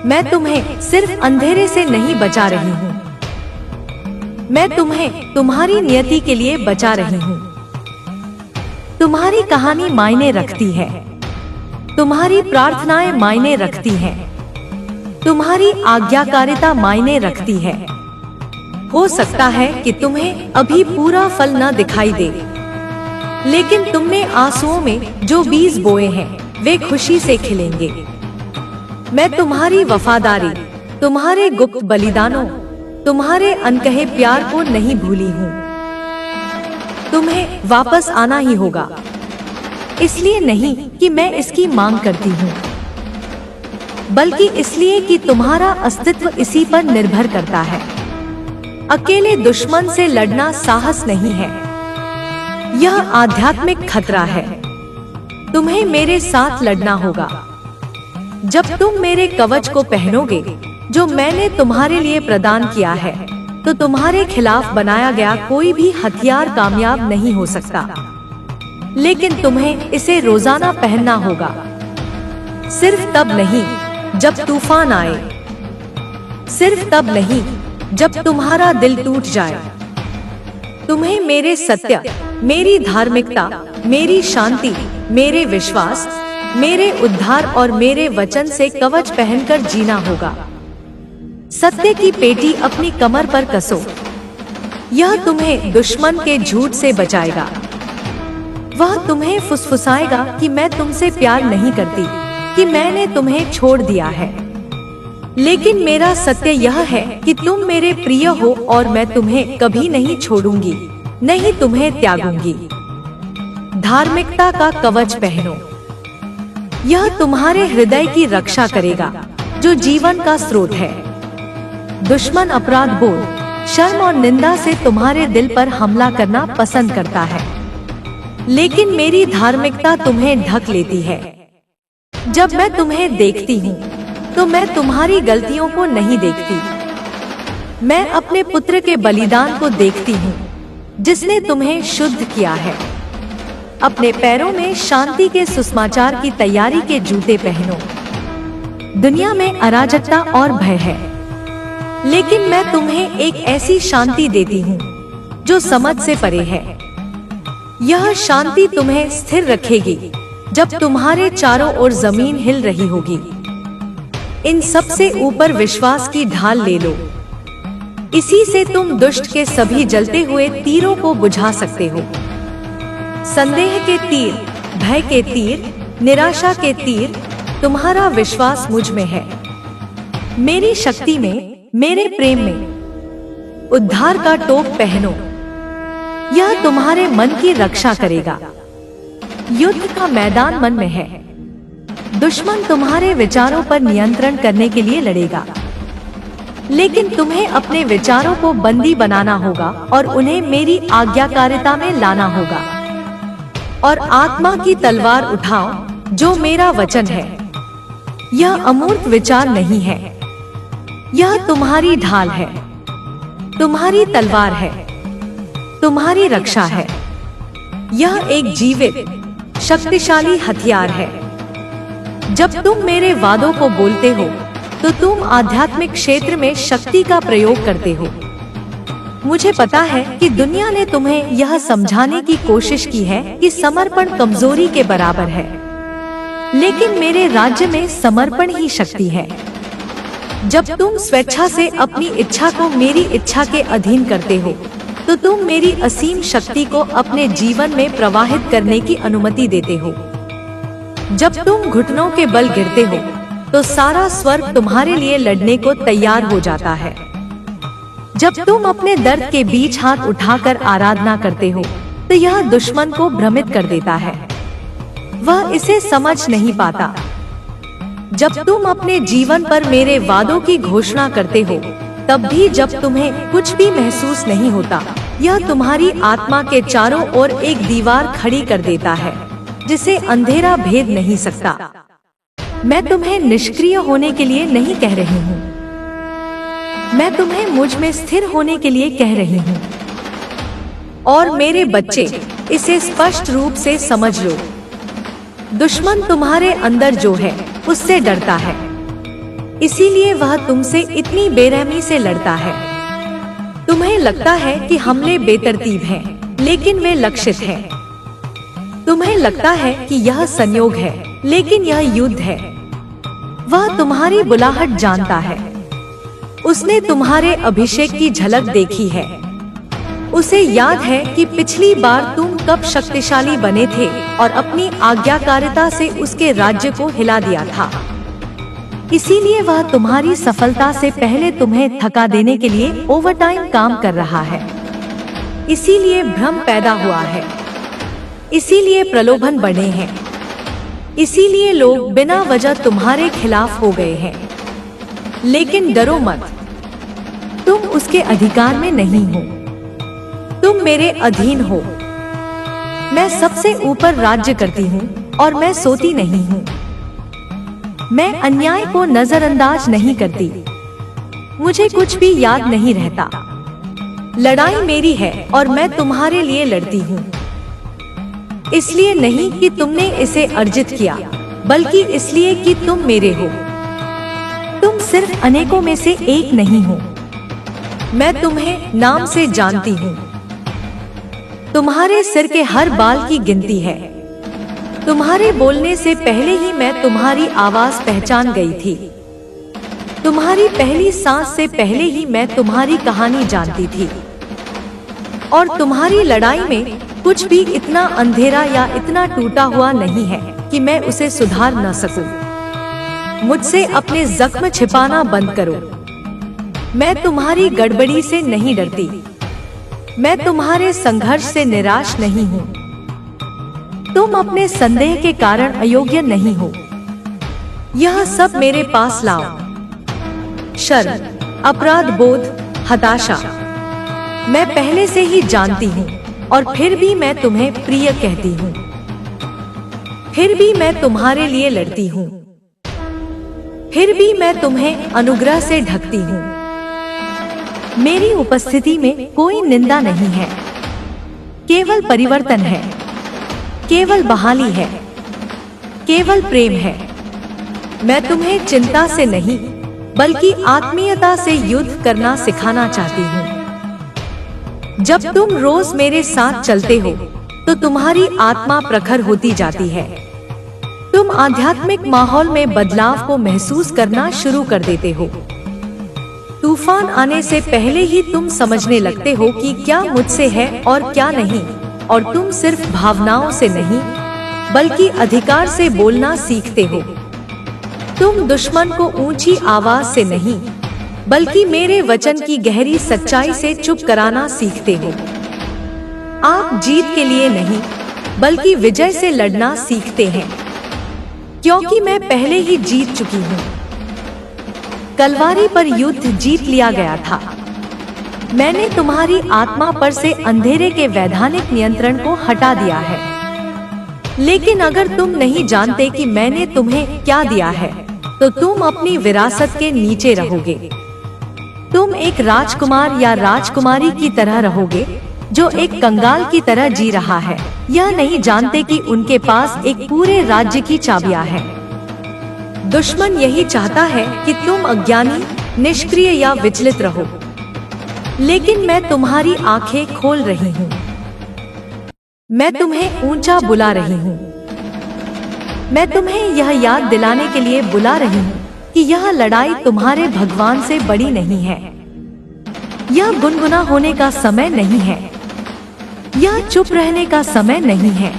मैं तुम्हें सिर्फ अंधेरे से नहीं बचा रही हूँ, मैं तुम्हें तुम्हारी नियति के लिए बचा रही हूँ। तुम्हारी कहानी मायने रखती है। तुम्हारी प्रार्थनाएं मायने रखती हैं। तुम्हारी आज्ञाकारिता मायने रखती है। हो सकता है कि तुम्हें अभी पूरा फल न दिखाई दे, लेकिन तुमने आंसुओं में जो बीज बोए हैं वे खुशी से खिलेंगे। मैं तुम्हारी वफादारी, तुम्हारे गुप्त बलिदानों, तुम्हारे अनकहे प्यार को नहीं भूली हूँ। तुम्हें वापस आना ही होगा, इसलिए नहीं कि मैं इसकी मांग करती हूँ, बल्कि इसलिए कि तुम्हारा अस्तित्व इसी पर निर्भर करता है। अकेले दुश्मन से लड़ना साहस नहीं है, यह आध्यात्मिक खतरा है। तुम्हें मेरे साथ लड़ना होगा। जब तुम मेरे कवच को पहनोगे जो मैंने तुम्हारे लिए प्रदान किया है, तो तुम्हारे खिलाफ बनाया गया कोई भी हथियार कामयाब नहीं हो सकता। लेकिन तुम्हें इसे रोजाना पहनना होगा। सिर्फ तब नहीं जब तूफान आए, सिर्फ तब नहीं जब तुम्हारा दिल टूट जाए। तुम्हें मेरे सत्य, मेरी धार्मिकता, मेरी शांति, मेरे विश्वास, मेरे उद्धार और मेरे वचन से कवच पहनकर जीना होगा। सत्य की पेटी अपनी कमर पर कसो। यह तुम्हें दुश्मन के झूठ से बचाएगा। वह तुम्हें फुसफुसाएगा कि मैं तुमसे प्यार नहीं करती, कि मैंने तुम्हें छोड़ दिया है। लेकिन मेरा सत्य यह है कि तुम मेरे प्रिय हो और मैं तुम्हें कभी नहीं छोड़ूंगी, नहीं तुम्हें त्यागूंगी। धार्मिकता का कवच पहनो। यह तुम्हारे हृदय की रक्षा करेगा, जो जीवन का स्रोत है। दुश्मन अपराध बोध, शर्म और निंदा से तुम्हारे दिल पर हमला करना पसंद करता है, लेकिन मेरी धार्मिकता तुम्हें ढक लेती है। जब मैं तुम्हें देखती हूँ, तो मैं तुम्हारी गलतियों को नहीं देखती। मैं अपने पुत्र के बलिदान को देखती हूँ, जिसने तुम्हें शुद्ध किया है। अपने पैरों में शांति के सुसमाचार की तैयारी के जूते पहनो। दुनिया में अराजकता और भय है, लेकिन मैं तुम्हें एक ऐसी शांति देती हूँ जो समझ से परे है। यह शांति तुम्हें स्थिर रखेगी जब तुम्हारे चारों ओर जमीन हिल रही होगी। इन सब से ऊपर विश्वास की ढाल ले लो। इसी से तुम दुष्ट के सभी जलते हुए तीरों को बुझा सकते हो। संदेह के तीर, भय के तीर, निराशा के तीर, तुम्हारा विश्वास मुझ में है, मेरी शक्ति में, मेरे प्रेम में। उद्धार का टोप पहनो। यह तुम्हारे मन की रक्षा करेगा। युद्ध का मैदान मन में है। दुश्मन तुम्हारे विचारों पर नियंत्रण करने के लिए लड़ेगा, लेकिन तुम्हें अपने विचारों को बंदी बनाना होगा और उन्हें मेरी आज्ञाकारिता में लाना होगा। और आत्मा की तलवार उठाओ, जो मेरा वचन है। यह अमूर्त विचार नहीं है, यह तुम्हारी ढाल है, तुम्हारी तलवार है, तुम्हारी रक्षा है। यह एक जीवित, शक्तिशाली हथियार है। जब तुम मेरे वादों को बोलते हो, तो तुम आध्यात्मिक क्षेत्र में शक्ति का प्रयोग करते हो। मुझे पता है कि दुनिया ने तुम्हें यह समझाने की कोशिश की है कि समर्पण कमजोरी के बराबर है, लेकिन मेरे राज्य में समर्पण ही शक्ति है। जब तुम स्वेच्छा से अपनी इच्छा को मेरी इच्छा के अधीन करते हो, तो तुम मेरी असीम शक्ति को अपने जीवन में प्रवाहित करने की अनुमति देते हो। जब तुम घुटनों के बल गिरते हो, तो सारा स्वर्ग तुम्हारे लिए लड़ने को तैयार हो जाता है। जब तुम अपने दर्द के बीच हाथ उठाकर आराधना करते हो, तो यह दुश्मन को भ्रमित कर देता है, वह इसे समझ नहीं पाता। जब तुम अपने जीवन पर मेरे वादों की घोषणा करते हो, तब भी जब तुम्हें कुछ भी महसूस नहीं होता, यह तुम्हारी आत्मा के चारों ओर एक दीवार खड़ी कर देता है जिसे अंधेरा भेद नहीं सकता। मैं तुम्हें निष्क्रिय होने के लिए नहीं कह रही हूँ, मैं तुम्हें मुझ में स्थिर होने के लिए कह रही हूँ। और मेरे बच्चे, इसे स्पष्ट रूप से समझ लो, दुश्मन तुम्हारे अंदर जो है उससे डरता है, इसीलिए वह तुमसे इतनी बेरहमी से लड़ता है। तुम्हें लगता है कि हमले बेतरतीब हैं, लेकिन वे लक्षित हैं। तुम्हें लगता है कि यह संयोग है, लेकिन यह युद्ध है। वह तुम्हारी बुलाहट जानता है, उसने तुम्हारे अभिषेक की झलक देखी है। उसे याद है कि पिछली बार तुम कब शक्तिशाली बने थे और अपनी आज्ञाकारिता से उसके राज्य को हिला दिया था। इसीलिए वह तुम्हारी सफलता से पहले तुम्हें थका देने के लिए ओवरटाइम काम कर रहा है। इसीलिए भ्रम पैदा हुआ है, इसीलिए प्रलोभन बढ़े हैं, इसीलिए लोग बिना वजह तुम्हारे खिलाफ हो गए हैं। लेकिन डरो मत, तुम उसके अधिकार में नहीं हो, तुम मेरे अधीन हो। मैं सबसे ऊपर राज्य करती हूँ और मैं सोती नहीं हूँ। मैं अन्याय को नजरअंदाज नहीं करती, मुझे कुछ भी याद नहीं रहता। लड़ाई मेरी है और मैं तुम्हारे लिए लड़ती हूँ, इसलिए नहीं कि तुमने इसे अर्जित किया, बल्कि इसलिए कि तुम मेरे हो। तुम सिर्फ अनेकों में से एक नहीं हो, मैं तुम्हें नाम से जानती हूँ। तुम्हारे सिर के हर बाल की गिनती है। तुम्हारे बोलने से पहले ही मैं तुम्हारी आवाज पहचान गई थी। तुम्हारी पहली सांस से पहले ही मैं तुम्हारी कहानी जानती थी। और तुम्हारी लड़ाई में कुछ भी इतना अंधेरा या इतना टूटा हुआ नहीं है कि मैं उसे सुधार न सकूं। मुझसे अपने जख्म छिपाना बंद करो। मैं तुम्हारी गड़बड़ी से नहीं डरती, मैं तुम्हारे संघर्ष से निराश नहीं हूँ। तुम अपने संदेह के कारण अयोग्य नहीं हो, यह सब मेरे पास लाओ। शर्म, अपराध बोध, हताशा, मैं पहले से ही जानती हूँ, और फिर भी मैं तुम्हें प्रिय कहती हूँ। फिर भी मैं तुम्हारे लिए लड़ती हूँ, फिर भी मैं तुम्हें अनुग्रह से ढकती हूँ। मेरी उपस्थिति में कोई निंदा नहीं है, केवल परिवर्तन है, केवल बहाली है, केवल प्रेम है। मैं तुम्हें चिंता से नहीं, बल्कि आत्मीयता से युद्ध करना सिखाना चाहती हूँ। जब तुम रोज मेरे साथ चलते हो, तो तुम्हारी आत्मा प्रखर होती जाती है। तुम आध्यात्मिक माहौल में बदलाव को महसूस करना शुरू कर देते हो। तूफान आने से पहले ही तुम समझने लगते हो कि क्या मुझसे है और क्या नहीं, और तुम सिर्फ भावनाओं से नहीं, बल्कि अधिकार से बोलना सीखते हो। तुम दुश्मन को ऊंची आवाज से नहीं, बल्कि मेरे वचन की गहरी सच्चाई से चुप कराना सीखते हो। आप जीत के लिए नहीं, बल्कि विजय से लड़ना सीखते हैं, क्योंकि मैं पहले ही जीत चुकी हूँ। कलवारी पर युद्ध जीत लिया गया था। मैंने तुम्हारी आत्मा पर से अंधेरे के वैधानिक नियंत्रण को हटा दिया है। लेकिन अगर तुम नहीं जानते कि मैंने तुम्हें क्या दिया है, तो तुम अपनी विरासत के नीचे रहोगे। तुम एक राजकुमार या राजकुमारी की तरह रहोगे, जो एक कंगाल की तरह जी रहा है, यह नहीं जानते कि उनके पास एक पूरे राज्य की चाबियां हैं। दुश्मन यही चाहता है कि तुम अज्ञानी, निष्क्रिय या विचलित रहो, लेकिन मैं तुम्हारी आंखें खोल रही हूँ। मैं तुम्हें ऊंचा बुला रही हूँ। मैं तुम्हें यह याद दिलाने के लिए बुला रही हूँ कि यह लड़ाई तुम्हारे भगवान से बड़ी नहीं है। यह गुनगुना होने का समय नहीं है। यह चुप रहने का समय नहीं है।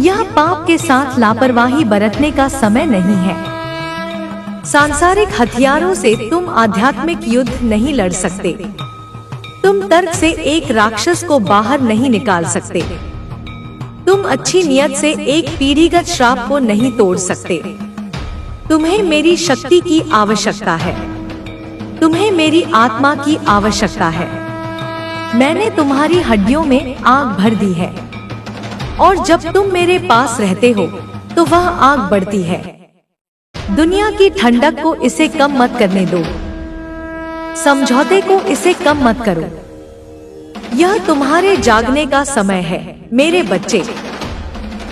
यह पाप के साथ लापरवाही बरतने का समय नहीं है। सांसारिक हथियारों से तुम आध्यात्मिक युद्ध नहीं लड़ सकते। तुम तर्क से एक राक्षस को बाहर नहीं निकाल सकते। तुम अच्छी नियत से एक पीढ़ीगत श्राप को नहीं तोड़ सकते। तुम्हें मेरी शक्ति की आवश्यकता है। तुम्हें मेरी आत्मा की आवश्यकता है। मैंने तुम्हारी हड्डियों में आग भर दी है, और जब तुम मेरे पास रहते हो तो वह आग बढ़ती है। दुनिया की ठंडक को इसे कम मत करने दो। समझौते को इसे कम मत करो। यह तुम्हारे जागने का समय है मेरे बच्चे।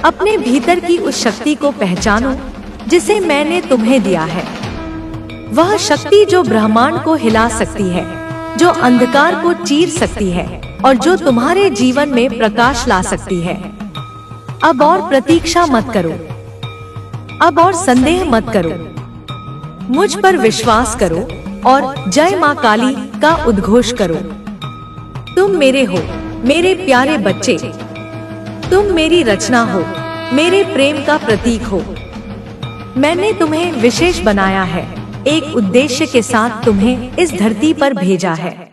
अपने भीतर की उस शक्ति को पहचानो जिसे मैंने तुम्हें दिया है। वह शक्ति जो ब्रह्मांड को हिला सकती है, जो अंधकार को चीर सकती है और जो तुम्हारे जीवन में प्रकाश ला सकती है। अब और प्रतीक्षा मत करो। अब और संदेह मत करो। मुझ पर विश्वास करो और जय मां काली का उद्घोष करो। तुम मेरे हो मेरे प्यारे बच्चे। तुम मेरी रचना हो, मेरे प्रेम का प्रतीक हो। मैंने तुम्हें विशेष बनाया है, एक उद्देश्य के साथ तुम्हें इस धरती पर भेजा है।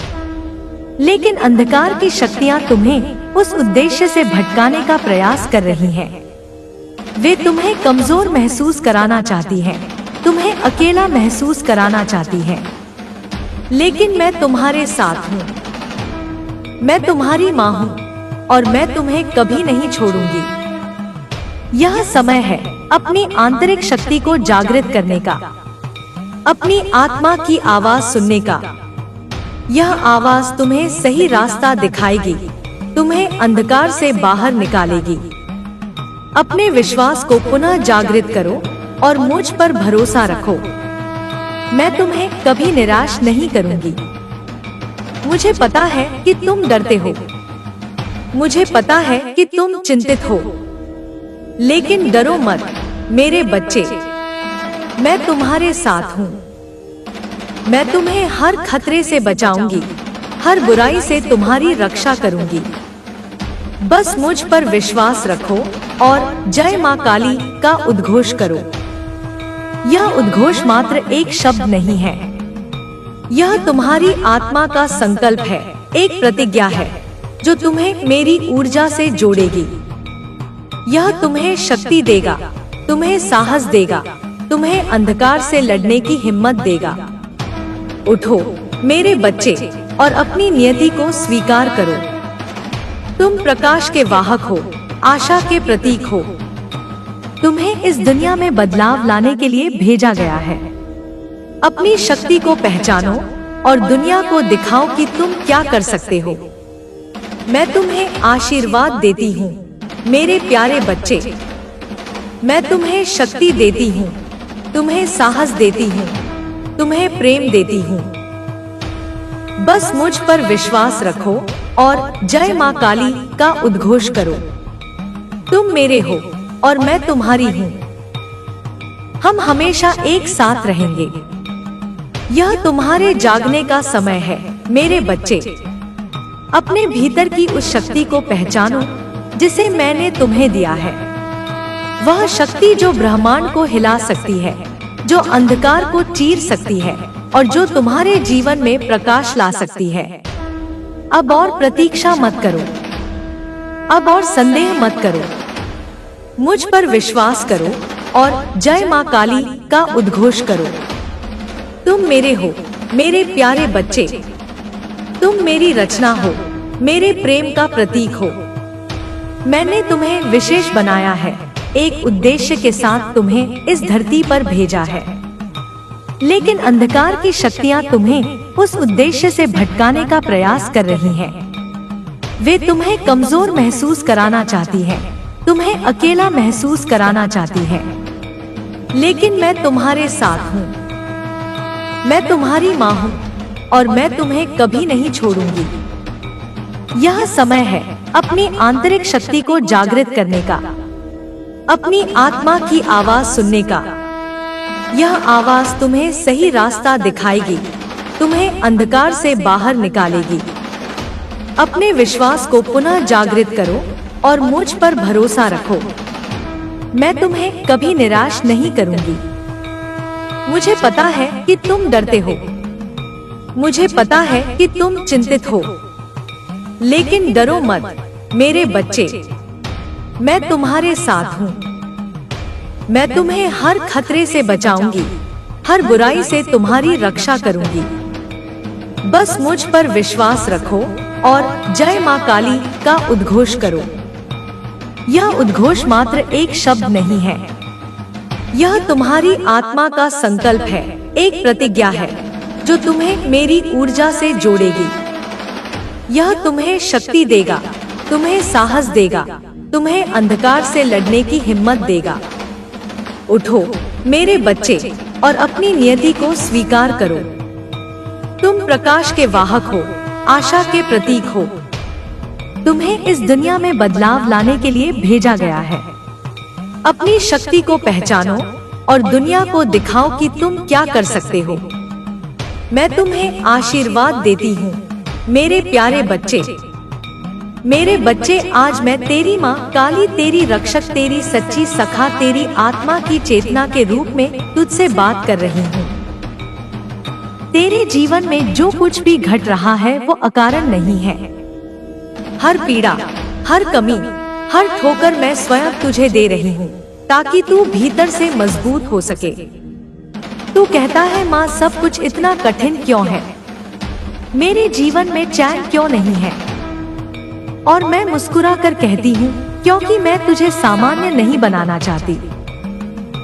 लेकिन अंधकार की शक्तियां तुम्हें उस उद्देश्य से भटकाने का प्रयास कर रही हैं। वे तुम्हें कमजोर महसूस कराना चाहती हैं, तुम्हें अकेला महसूस कराना चाहती हैं। लेकिन मैं तुम्हारे साथ हूँ। मैं तुम्हारी माँ हूँ और मैं तुम्हें कभी नहीं छोड़ूंगी। यह समय है अपनी आंतरिक शक्ति को जागृत करने का, अपनी आत्मा की आवाज सुनने का। यह आवाज तुम्हें सही रास्ता दिखाएगी, तुम्हें अंधकार से बाहर निकालेगी। अपने विश्वास को पुनः जागृत करो और मुझ पर भरोसा रखो। मैं तुम्हें कभी निराश नहीं करूंगी। मुझे पता है कि तुम डरते हो। मुझे पता है कि तुम चिंतित हो। लेकिन डरो मत मेरे बच्चे। मैं तुम्हारे साथ हूँ। मैं तुम्हें हर खतरे से बचाऊंगी, हर बुराई से तुम्हारी रक्षा करूंगी। बस मुझ पर विश्वास रखो और जय मां काली का उद्घोष करो। यह उद्घोष मात्र एक शब्द नहीं है। यह तुम्हारी आत्मा का संकल्प है, एक प्रतिज्ञा है जो तुम्हें मेरी ऊर्जा से जोड़ेगी। यह तुम्हें शक्ति देगा, तुम्हें साहस देगा, तुम्हें अंधकार से लड़ने की हिम्मत देगा। उठो मेरे बच्चे और अपनी नियति को स्वीकार करो। तुम प्रकाश के वाहक हो, आशा के प्रतीक हो। तुम्हें इस दुनिया में बदलाव लाने के लिए भेजा गया है। अपनी शक्ति को पहचानो और दुनिया को दिखाओ कि तुम क्या कर सकते हो। मैं तुम्हें आशीर्वाद देती हूँ मेरे प्यारे बच्चे। मैं तुम्हें शक्ति देती हूँ, तुम्हें साहस देती हूँ, तुम्हें प्रेम देती हूँ। बस मुझ पर विश्वास रखो और जय मां काली का उद्घोष करो। तुम मेरे हो और मैं तुम्हारी हूँ। हम हमेशा एक साथ रहेंगे। यह तुम्हारे जागने का समय है मेरे बच्चे। अपने भीतर की उस शक्ति को पहचानो जिसे मैंने तुम्हें दिया है। वह शक्ति जो ब्रह्मांड को हिला सकती है, जो अंधकार को चीर सकती है और जो तुम्हारे जीवन में प्रकाश ला सकती है। अब और प्रतीक्षा मत करो। अब और संदेह मत करो। मुझ पर विश्वास करो और जय मां काली का उद्घोष करो। तुम मेरे हो मेरे प्यारे बच्चे। तुम मेरी रचना हो, मेरे प्रेम का प्रतीक हो। मैंने तुम्हें विशेष बनाया है, एक उद्देश्य के साथ तुम्हें इस धरती पर भेजा है। लेकिन अंधकार की शक्तियां तुम्हें उस उद्देश्य से भटकाने का प्रयास कर रही हैं। वे तुम्हें कमजोर महसूस कराना चाहती हैं, तुम्हें अकेला महसूस कराना चाहती हैं। लेकिन मैं तुम्हारे साथ हूँ। मैं तुम्हारी माँ हूँ और मैं तुम्हें कभी नहीं छोड़ूंगी। यह समय है अपनी आंतरिक शक्ति को जागृत करने का, अपनी आत्मा की आवाज सुनने का। यह आवाज तुम्हें सही रास्ता दिखाएगी, तुम्हें अंधकार से बाहर निकालेगी। अपने विश्वास को पुनः जागृत करो और मुझ पर भरोसा रखो। मैं तुम्हें कभी निराश नहीं करूंगी। मुझे पता है कि तुम डरते हो, मुझे पता है कि तुम चिंतित हो, लेकिन डरो मत मेरे बच्चे, मैं तुम्हारे साथ हूँ। मैं तुम्हें हर खतरे से बचाऊंगी, हर बुराई से तुम्हारी रक्षा करूंगी। बस मुझ पर विश्वास रखो और जय माँ काली का उद्घोष करो। यह उद्घोष मात्र एक शब्द नहीं है, यह तुम्हारी आत्मा का संकल्प है, एक प्रतिज्ञा है जो तुम्हें मेरी ऊर्जा से जोड़ेगी। यह तुम्हें शक्ति देगा, तुम्हें साहस देगा, तुम्हें अंधकार से लड़ने की हिम्मत देगा। उठो मेरे बच्चे और अपनी नियति को स्वीकार करो। तुम प्रकाश के वाहक हो, आशा के प्रतीक हो। तुम्हें इस दुनिया में बदलाव लाने के लिए भेजा गया है। अपनी शक्ति को पहचानो और दुनिया को दिखाओ कि तुम क्या कर सकते हो। मैं तुम्हें आशीर्वाद देती हूँ मेरे प्यारे बच्चे। मेरे बच्चे, आज मैं तेरी माँ काली, तेरी रक्षक, तेरी सच्ची सखा, तेरी आत्मा की चेतना के रूप में तुझसे बात कर रही हूँ। तेरे जीवन में जो कुछ भी घट रहा है वो अकारण नहीं है। हर पीड़ा, हर कमी, हर ठोकर मैं स्वयं तुझे दे रही हूँ ताकि तू भीतर से मजबूत हो सके। तू कहता है माँ सब कुछ इतना कठिन क्यों है, मेरे जीवन में चैन क्यों नहीं है। और मैं मुस्कुरा कर कहती हूँ क्योंकि मैं तुझे सामान्य नहीं बनाना चाहती।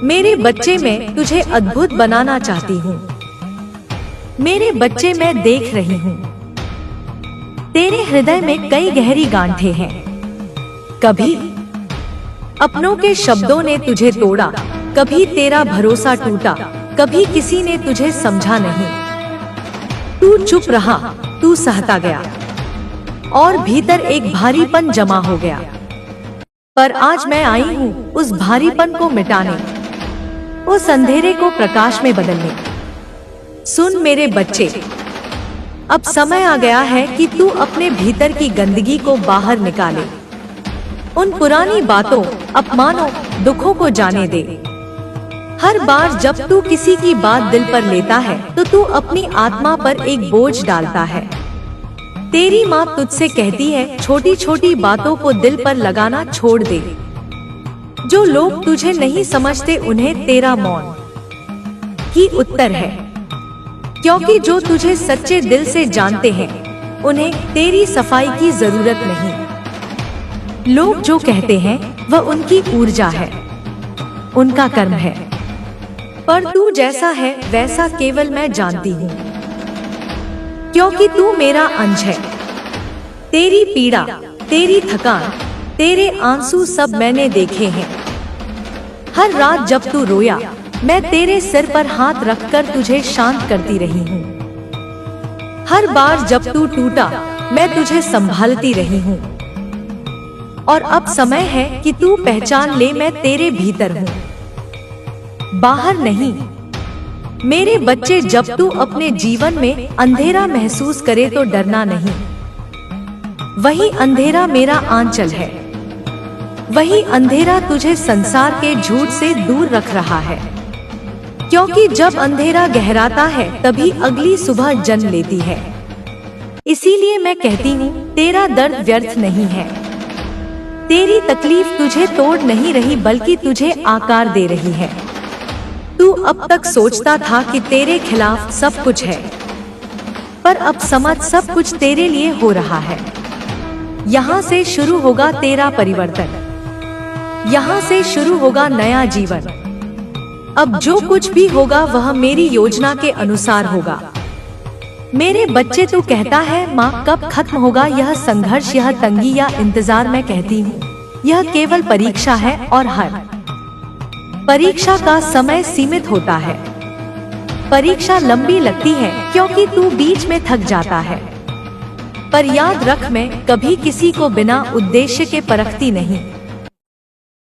मेरे बच्चे, मैं तुझे अद्भुत बनाना चाहती हूँ। मेरे बच्चे, मैं देख रही हूँ तेरे हृदय में कई गहरी गांठें हैं। कभी अपनों के शब्दों ने तुझे तोड़ा, कभी तेरा भरोसा टूटा, कभी किसी ने तुझे समझा नहीं। तू चुप रहा, तू सहता गया और भीतर एक भारीपन जमा हो गया। पर आज मैं आई हूँ उस भारीपन को मिटाने, उस अंधेरे को प्रकाश में बदलने। सुन मेरे बच्चे, अब समय आ गया है कि तू अपने भीतर की गंदगी को बाहर निकाले। उन पुरानी बातों, अपमानों, दुखों को जाने दे। हर बार जब तू किसी की बात दिल पर लेता है तो तू अपनी आत्मा पर एक बोझ डालता है। तेरी माँ तुझसे कहती है छोटी छोटी बातों को दिल पर लगाना छोड़ दे। जो लोग तुझे नहीं समझते उन्हें तेरा मौन ही उत्तर है, क्योंकि जो तुझे सच्चे दिल से जानते हैं उन्हें तेरी सफाई की जरूरत नहीं। लोग जो कहते हैं वह उनकी ऊर्जा है, उनका कर्म है, पर तू जैसा है वैसा केवल मैं जानती हूँ, क्योंकि तू मेरा अंश है। तेरी पीड़ा, तेरी थकान, तेरे आंसू सब मैंने देखे हैं। हर रात जब तू रोया, मैं तेरे सिर पर हाथ रखकर तुझे शांत करती रही हूँ। हर बार जब तू टूटा, मैं तुझे संभालती रही हूँ। और अब समय है कि तू पहचान ले, मैं तेरे भीतर हूँ, बाहर नहीं। मेरे बच्चे, जब तू अपने जीवन में अंधेरा महसूस करे तो डरना नहीं। वही अंधेरा मेरा आंचल है, वही अंधेरा तुझे संसार के झूठ से दूर रख रहा है। क्योंकि जब अंधेरा गहराता है तभी अगली सुबह जन्म लेती है। इसीलिए मैं कहती हूँ तेरा दर्द व्यर्थ नहीं है। तेरी तकलीफ तुझे तोड़ नहीं रही बल्कि तुझे आकार दे रही है। तू अब तक सोचता था कि तेरे खिलाफ सब कुछ है, पर अब समझ सब कुछ तेरे लिए हो रहा है। यहाँ से शुरू होगा तेरा परिवर्तन, यहाँ से शुरू होगा नया जीवन। अब जो कुछ भी होगा वह मेरी योजना के अनुसार होगा। मेरे बच्चे, तू कहता है माँ कब खत्म होगा यह संघर्ष, यह तंगी या इंतजार। मैं कहती हूँ यह केवल परीक्षा है और हर परीक्षा का समय सीमित होता है। परीक्षा लंबी लगती है क्योंकि तू बीच में थक जाता है। पर याद रख, मैं कभी किसी को बिना उद्देश्य के परखती नहीं।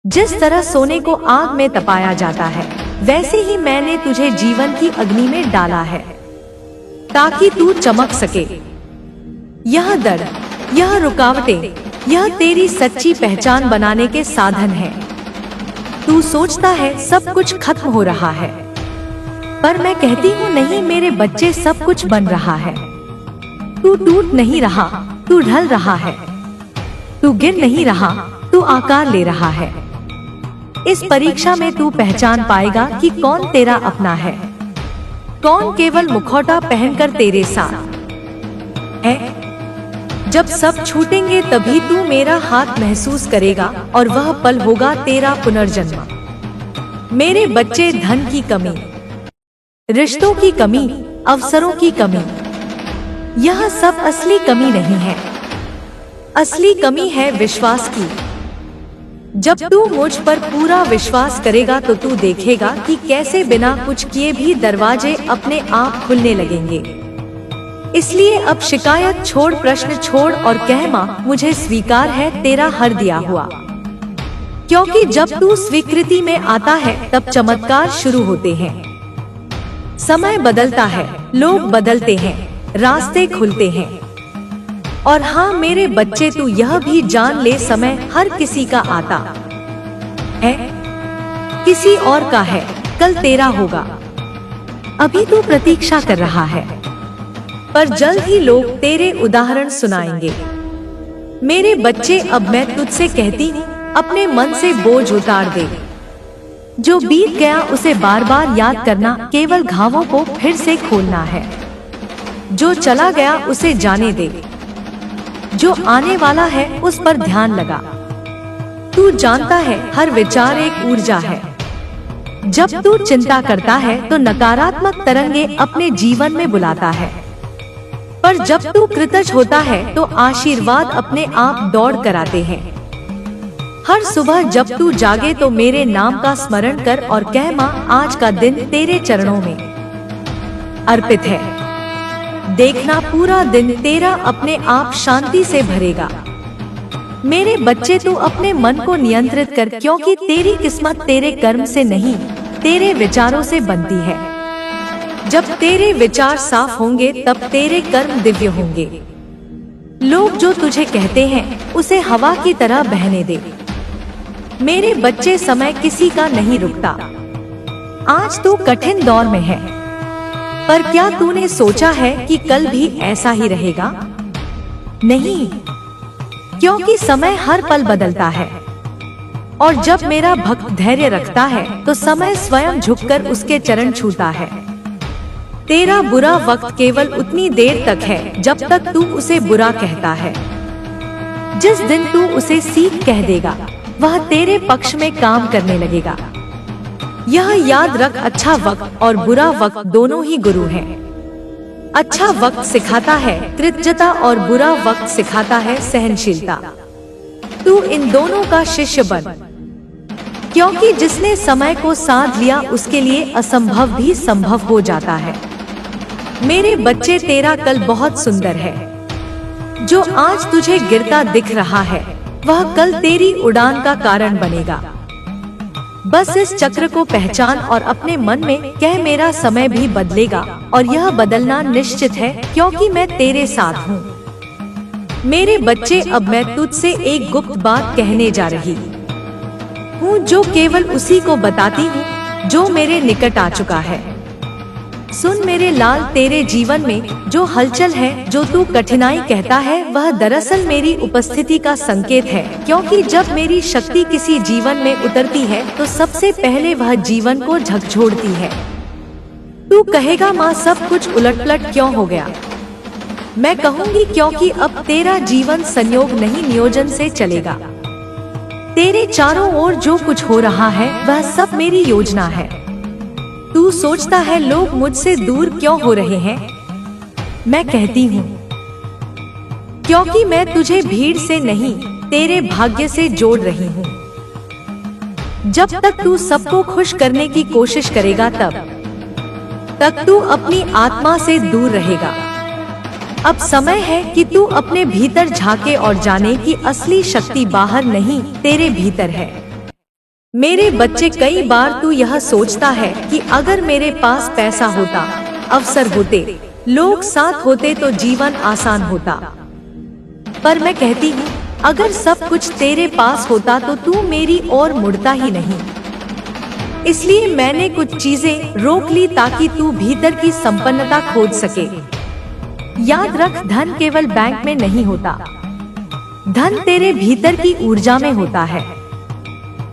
जिस तरह सोने को आग में तपाया जाता है, वैसे ही मैंने तुझे जीवन की अग्नि में डाला है, ताकि तू चमक सके। यह दर्द, यह रुकावटें, यह तेरी सच्ची पहचान बनाने के साधन हैं। तू सोचता है सब कुछ खत्म हो रहा है, पर मैं कहती हूँ नहीं मेरे बच्चे, सब कुछ बन रहा है। तू टूट नहीं रहा, तू ढल रहा है। तू गिर नहीं रहा, तू आकार ले रहा है। इस परीक्षा में तू पहचान पाएगा कि कौन तेरा अपना है, कौन केवल मुखौटा पहनकर तेरे साथ है। जब सब छूटेंगे तभी तू मेरा हाथ महसूस करेगा, और वह पल होगा तेरा पुनर्जन्म। मेरे बच्चे, धन की कमी, रिश्तों की कमी, अवसरों की कमी, यह सब असली कमी नहीं है। असली कमी है विश्वास की। जब तू मुझ पर पूरा विश्वास करेगा तो तू देखेगा कि कैसे बिना कुछ किए भी दरवाजे अपने आप खुलने लगेंगे। इसलिए अब शिकायत छोड़, प्रश्न छोड़ और कह मां, मुझे स्वीकार है तेरा हर दिया हुआ। क्योंकि जब तू स्वीकृति में आता है तब चमत्कार शुरू होते हैं। समय बदलता है, लोग बदलते हैं, रास्ते खुलते हैं। और हाँ मेरे बच्चे, तू यह भी जान ले, समय हर किसी का आता है, किसी और का है, कल तेरा होगा। अभी तू प्रतीक्षा कर रहा है, पर जल्द ही लोग तेरे उदाहरण सुनाएंगे। मेरे बच्चे, अब मैं तुझसे कहती हूँ, अपने मन से बोझ उतार दे। जो बीत गया उसे बार बार याद करना केवल घावों को फिर से खोलना है। जो चला गया उसे जाने दे, जो आने वाला है उस पर ध्यान लगा। तू जानता है हर विचार एक ऊर्जा है। जब तू चिंता करता है तो नकारात्मक तरंगे अपने जीवन में बुलाता है, पर जब तू कृतज्ञ होता है तो आशीर्वाद अपने आप दौड़ कर आते हैं। हर सुबह जब तू जागे तो मेरे नाम का स्मरण कर और कह मां, आज का दिन तेरे चरणों में अर्पित है। देखना पूरा दिन तेरा अपने आप शांति से भरेगा। मेरे बच्चे, तू अपने मन को नियंत्रित कर, क्योंकि तेरी किस्मत तेरे कर्म से नहीं, तेरे विचारों से बनती है। जब तेरे विचार साफ होंगे तब तेरे कर्म दिव्य होंगे। लोग जो तुझे कहते हैं उसे हवा की तरह बहने दे। मेरे बच्चे, समय किसी का नहीं रुकता। आज तू कठिन दौर में है, पर क्या तूने सोचा है कि कल भी ऐसा ही रहेगा? नहीं, क्योंकि समय हर पल बदलता है। और जब मेरा भक्त धैर्य रखता है तो समय स्वयं झुककर उसके चरण छूता है। तेरा बुरा वक्त केवल उतनी देर तक है जब तक तू उसे बुरा कहता है। जिस दिन तू उसे सीख कह देगा, वह तेरे पक्ष में काम करने लगेगा। यह याद रख, अच्छा वक्त और बुरा वक्त दोनों ही गुरु हैं। अच्छा वक्त सिखाता है कृतज्ञता और बुरा वक्त सिखाता है सहनशीलता। तू इन दोनों का शिष्य बन, क्योंकि जिसने समय को साध लिया उसके लिए असंभव भी संभव हो जाता है। मेरे बच्चे, तेरा कल बहुत सुंदर है। जो आज तुझे गिरता दिख रहा है वह कल तेरी उड़ान का कारण बनेगा। बस इस चक्र को पहचान और अपने मन में कह, मेरा समय भी बदलेगा और यह बदलना निश्चित है, क्योंकि मैं तेरे साथ हूँ। मेरे बच्चे, अब मैं तुझसे एक गुप्त बात कहने जा रही हूँ, जो केवल उसी को बताती हूँ जो मेरे निकट आ चुका है। सुन मेरे लाल, तेरे जीवन में जो हलचल है, जो तू कठिनाई कहता है, वह दरअसल मेरी उपस्थिति का संकेत है। क्योंकि जब मेरी शक्ति किसी जीवन में उतरती है तो सबसे पहले वह जीवन को झकझोरती है। तू कहेगा, माँ सब कुछ उलटपलट क्यों हो गया? मैं कहूँगी, क्योंकि अब तेरा जीवन संयोग नहीं नियोजन से चलेगा। तेरे चारों ओर जो कुछ हो रहा है वह सब मेरी योजना है। तू सोचता है लोग मुझसे दूर क्यों हो रहे हैं? मैं कहती हूँ, क्योंकि मैं तुझे भीड़ से नहीं, तेरे भाग्य से जोड़ रही हूँ। जब तक तू सबको खुश करने की कोशिश करेगा तब तक तू अपनी आत्मा से दूर रहेगा। अब समय है कि तू अपने भीतर झांके और जाने कि असली शक्ति बाहर नहीं, तेरे भीतर है। मेरे बच्चे, कई बार तू यह सोचता है कि अगर मेरे पास पैसा होता, अवसर होते, लोग साथ होते तो जीवन आसान होता। पर मैं कहती हूँ, अगर सब कुछ तेरे पास होता तो तू मेरी ओर मुड़ता ही नहीं। इसलिए मैंने कुछ चीजें रोक ली ताकि तू भीतर की संपन्नता खोज सके। याद रख, धन केवल बैंक में नहीं होता, धन तेरे भीतर की ऊर्जा में होता है।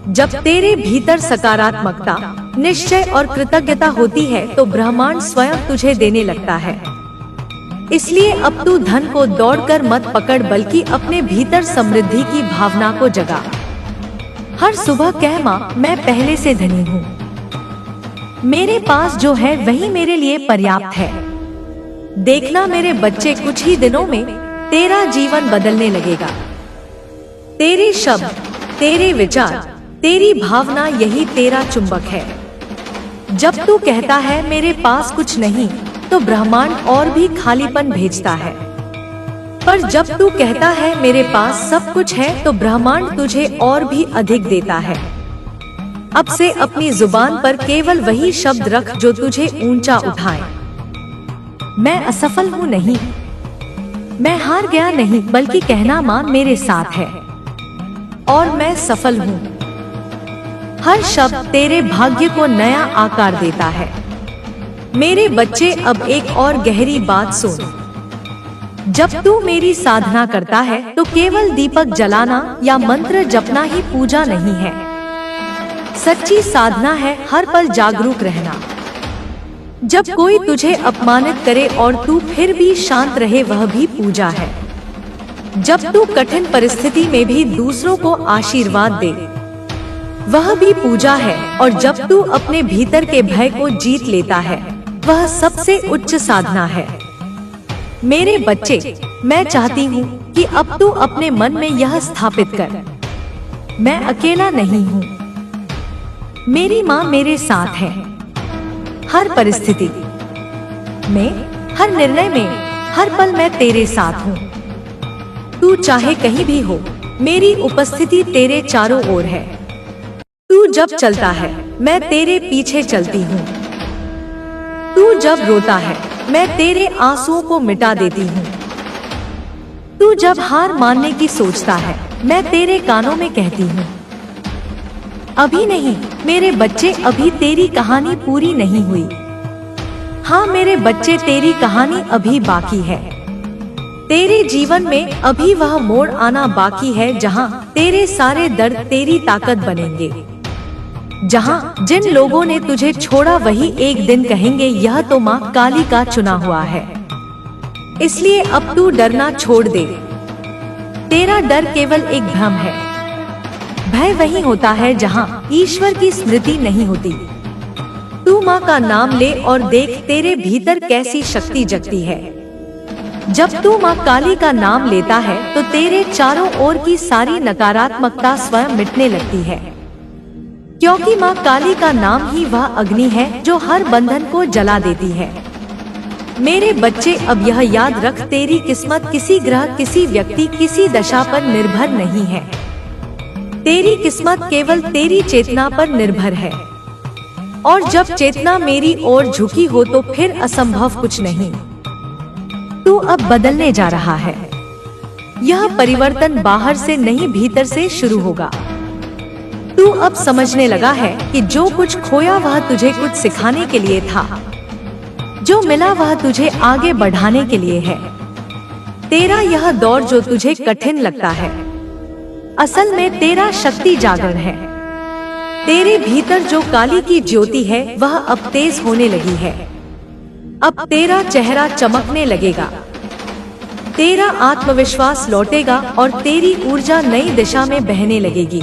जब तेरे भीतर सकारात्मकता, निश्चय और कृतज्ञता होती है तो ब्रह्मांड स्वयं तुझे देने लगता है। इसलिए अब तू धन को दौड़कर मत पकड़, बल्कि अपने भीतर समृद्धि की भावना को जगा। हर सुबह कह, माँ, मैं पहले से धनी हूँ। मेरे पास जो है वही मेरे लिए पर्याप्त है। देखना मेरे बच्चे, कुछ ही दिनों में तेरा जीवन बदलने लगेगा। तेरे शब्द, तेरे विचार, तेरी भावना, यही तेरा चुंबक है। जब तू कहता है मेरे पास कुछ नहीं, तो ब्रह्मांड और भी खालीपन भेजता है। पर जब तू कहता है मेरे पास सब कुछ है, तो ब्रह्मांड तुझे और भी अधिक देता है। अब से अपनी जुबान पर केवल वही शब्द रख जो तुझे ऊंचा उठाए। मैं असफल हूँ नहीं, मैं हार गया नहीं, बल्कि कहना, मां मेरे साथ है और मैं सफल हूँ। हर शब्द तेरे भाग्य को नया आकार देता है। मेरे बच्चे, अब एक और गहरी बात सुन। जब तू मेरी साधना करता है तो केवल दीपक जलाना या मंत्र जपना ही पूजा नहीं है। सच्ची साधना है हर पल जागरूक रहना। जब कोई तुझे अपमानित करे और तू फिर भी शांत रहे, वह भी पूजा है। जब तू कठिन परिस्थिति में भी दूसरों को आशीर्वाद दे, वह भी पूजा है। और जब तू अपने भीतर के भय को जीत लेता है, वह सबसे उच्च साधना है। मेरे बच्चे, मैं चाहती हूँ कि अब तू अपने मन में यह स्थापित कर, मैं अकेला नहीं हूँ। मेरी माँ मेरे साथ है। हर परिस्थिति में, हर निर्णय में, हर पल मैं तेरे साथ हूँ। तू चाहे कहीं भी हो, मेरी उपस्थिति तेरे चारों ओर है। तू जब चलता है, मैं तेरे पीछे चलती हूँ। तू जब रोता है, मैं तेरे आंसुओं को मिटा देती हूँ। तू जब हार मानने की सोचता है, मैं तेरे कानों में कहती हूँ, अभी नहीं मेरे बच्चे, अभी तेरी कहानी पूरी नहीं हुई। हाँ मेरे बच्चे, तेरी कहानी अभी बाकी है। तेरे जीवन में अभी वह मोड़ आना बाकी है जहाँ तेरे सारे दर्द तेरी ताकत बनेंगे। जहाँ जिन लोगों ने तुझे छोड़ा वही एक दिन कहेंगे, यह तो माँ काली का चुना हुआ है। इसलिए अब तू डरना छोड़ दे। तेरा डर केवल एक भ्रम है। भय वही होता है जहाँ ईश्वर की स्मृति नहीं होती। तू माँ का नाम ले और देख तेरे भीतर कैसी शक्ति जगती है। जब तू माँ काली का नाम लेता है तो तेरे चारों ओर की सारी नकारात्मकता स्वयं मिटने लगती है, क्योंकि माँ काली का नाम ही वह अग्नि है जो हर बंधन को जला देती है। मेरे बच्चे, अब यह याद रख, तेरी किस्मत किसी ग्रह, किसी व्यक्ति, किसी दशा पर निर्भर नहीं है। तेरी किस्मत केवल तेरी चेतना पर निर्भर है। और जब चेतना मेरी ओर झुकी हो तो फिर असंभव कुछ नहीं। तू अब बदलने जा रहा है। यह परिवर्तन बाहर से नहीं, भीतर से शुरू होगा। तू अब समझने लगा है कि जो कुछ खोया वह तुझे कुछ सिखाने के लिए था, जो मिला वह तुझे आगे बढ़ाने के लिए है। तेरा यह दौर जो तुझे कठिन लगता है, असल में तेरा शक्ति जागरण है। तेरे भीतर जो काली की ज्योति है वह अब तेज होने लगी है। अब तेरा चेहरा चमकने लगेगा, तेरा आत्मविश्वास लौटेगा और तेरी ऊर्जा नई दिशा में बहने लगेगी।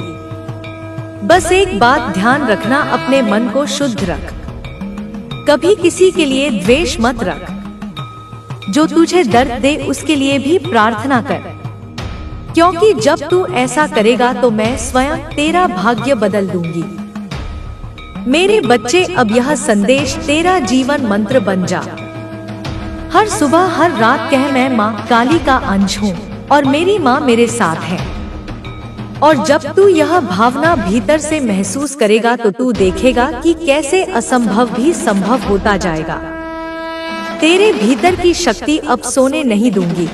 बस एक बात ध्यान रखना, अपने मन को शुद्ध रख। कभी किसी के लिए द्वेष मत रख। जो तुझे दर्द दे उसके लिए भी प्रार्थना कर, क्योंकि जब तू ऐसा करेगा तो मैं स्वयं तेरा भाग्य बदल दूंगी। मेरे बच्चे, अब यह संदेश तेरा जीवन मंत्र बन जा। हर सुबह हर रात कह, मैं माँ काली का अंश हूँ और मेरी माँ मेरे साथ है। और जब तू यह भावना भीतर से महसूस करेगा तो तू देखेगा कि कैसे असंभव भी संभव होता जाएगा। तेरे भीतर की शक्ति अब सोने नहीं दूंगी।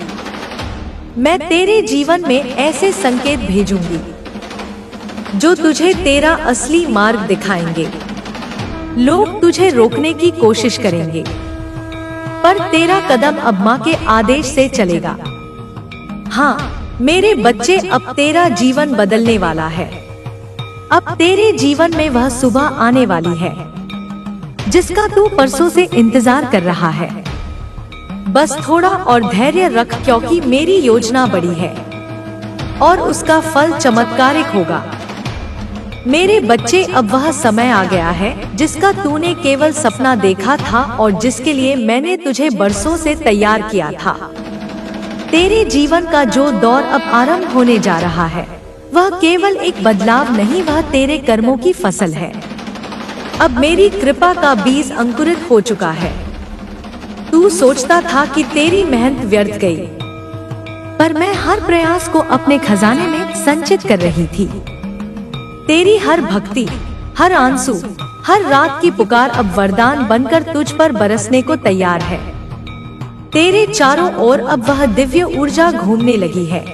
मैं तेरे जीवन में ऐसे संकेत भेजूंगी जो तुझे तेरा असली मार्ग दिखाएंगे। लोग तुझे रोकने की कोशिश करेंगे, पर तेरा कदम अब माँ के आदेश से चलेगा। हाँ मेरे बच्चे, अब तेरा जीवन बदलने वाला है। अब तेरे जीवन में वह सुबह आने वाली है जिसका तू परसों से इंतजार कर रहा है। बस थोड़ा और धैर्य रख, क्योंकि मेरी योजना बड़ी है और उसका फल चमत्कारिक होगा। मेरे बच्चे, अब वह समय आ गया है जिसका तूने केवल सपना देखा था और जिसके लिए मैंने तुझे बरसों से तैयार किया था। तेरे जीवन का जो दौर अब आरंभ होने जा रहा है वह केवल एक बदलाव नहीं, वह तेरे कर्मों की फसल है। अब मेरी कृपा का बीज अंकुरित हो चुका है। तू सोचता था कि तेरी मेहनत व्यर्थ गई, पर मैं हर प्रयास को अपने खजाने में संचित कर रही थी। तेरी हर भक्ति, हर आंसू, हर रात की पुकार अब वरदान बनकर तुझ पर बरसने को तैयार है। तेरे चारों ओर अब वह दिव्य ऊर्जा घूमने लगी है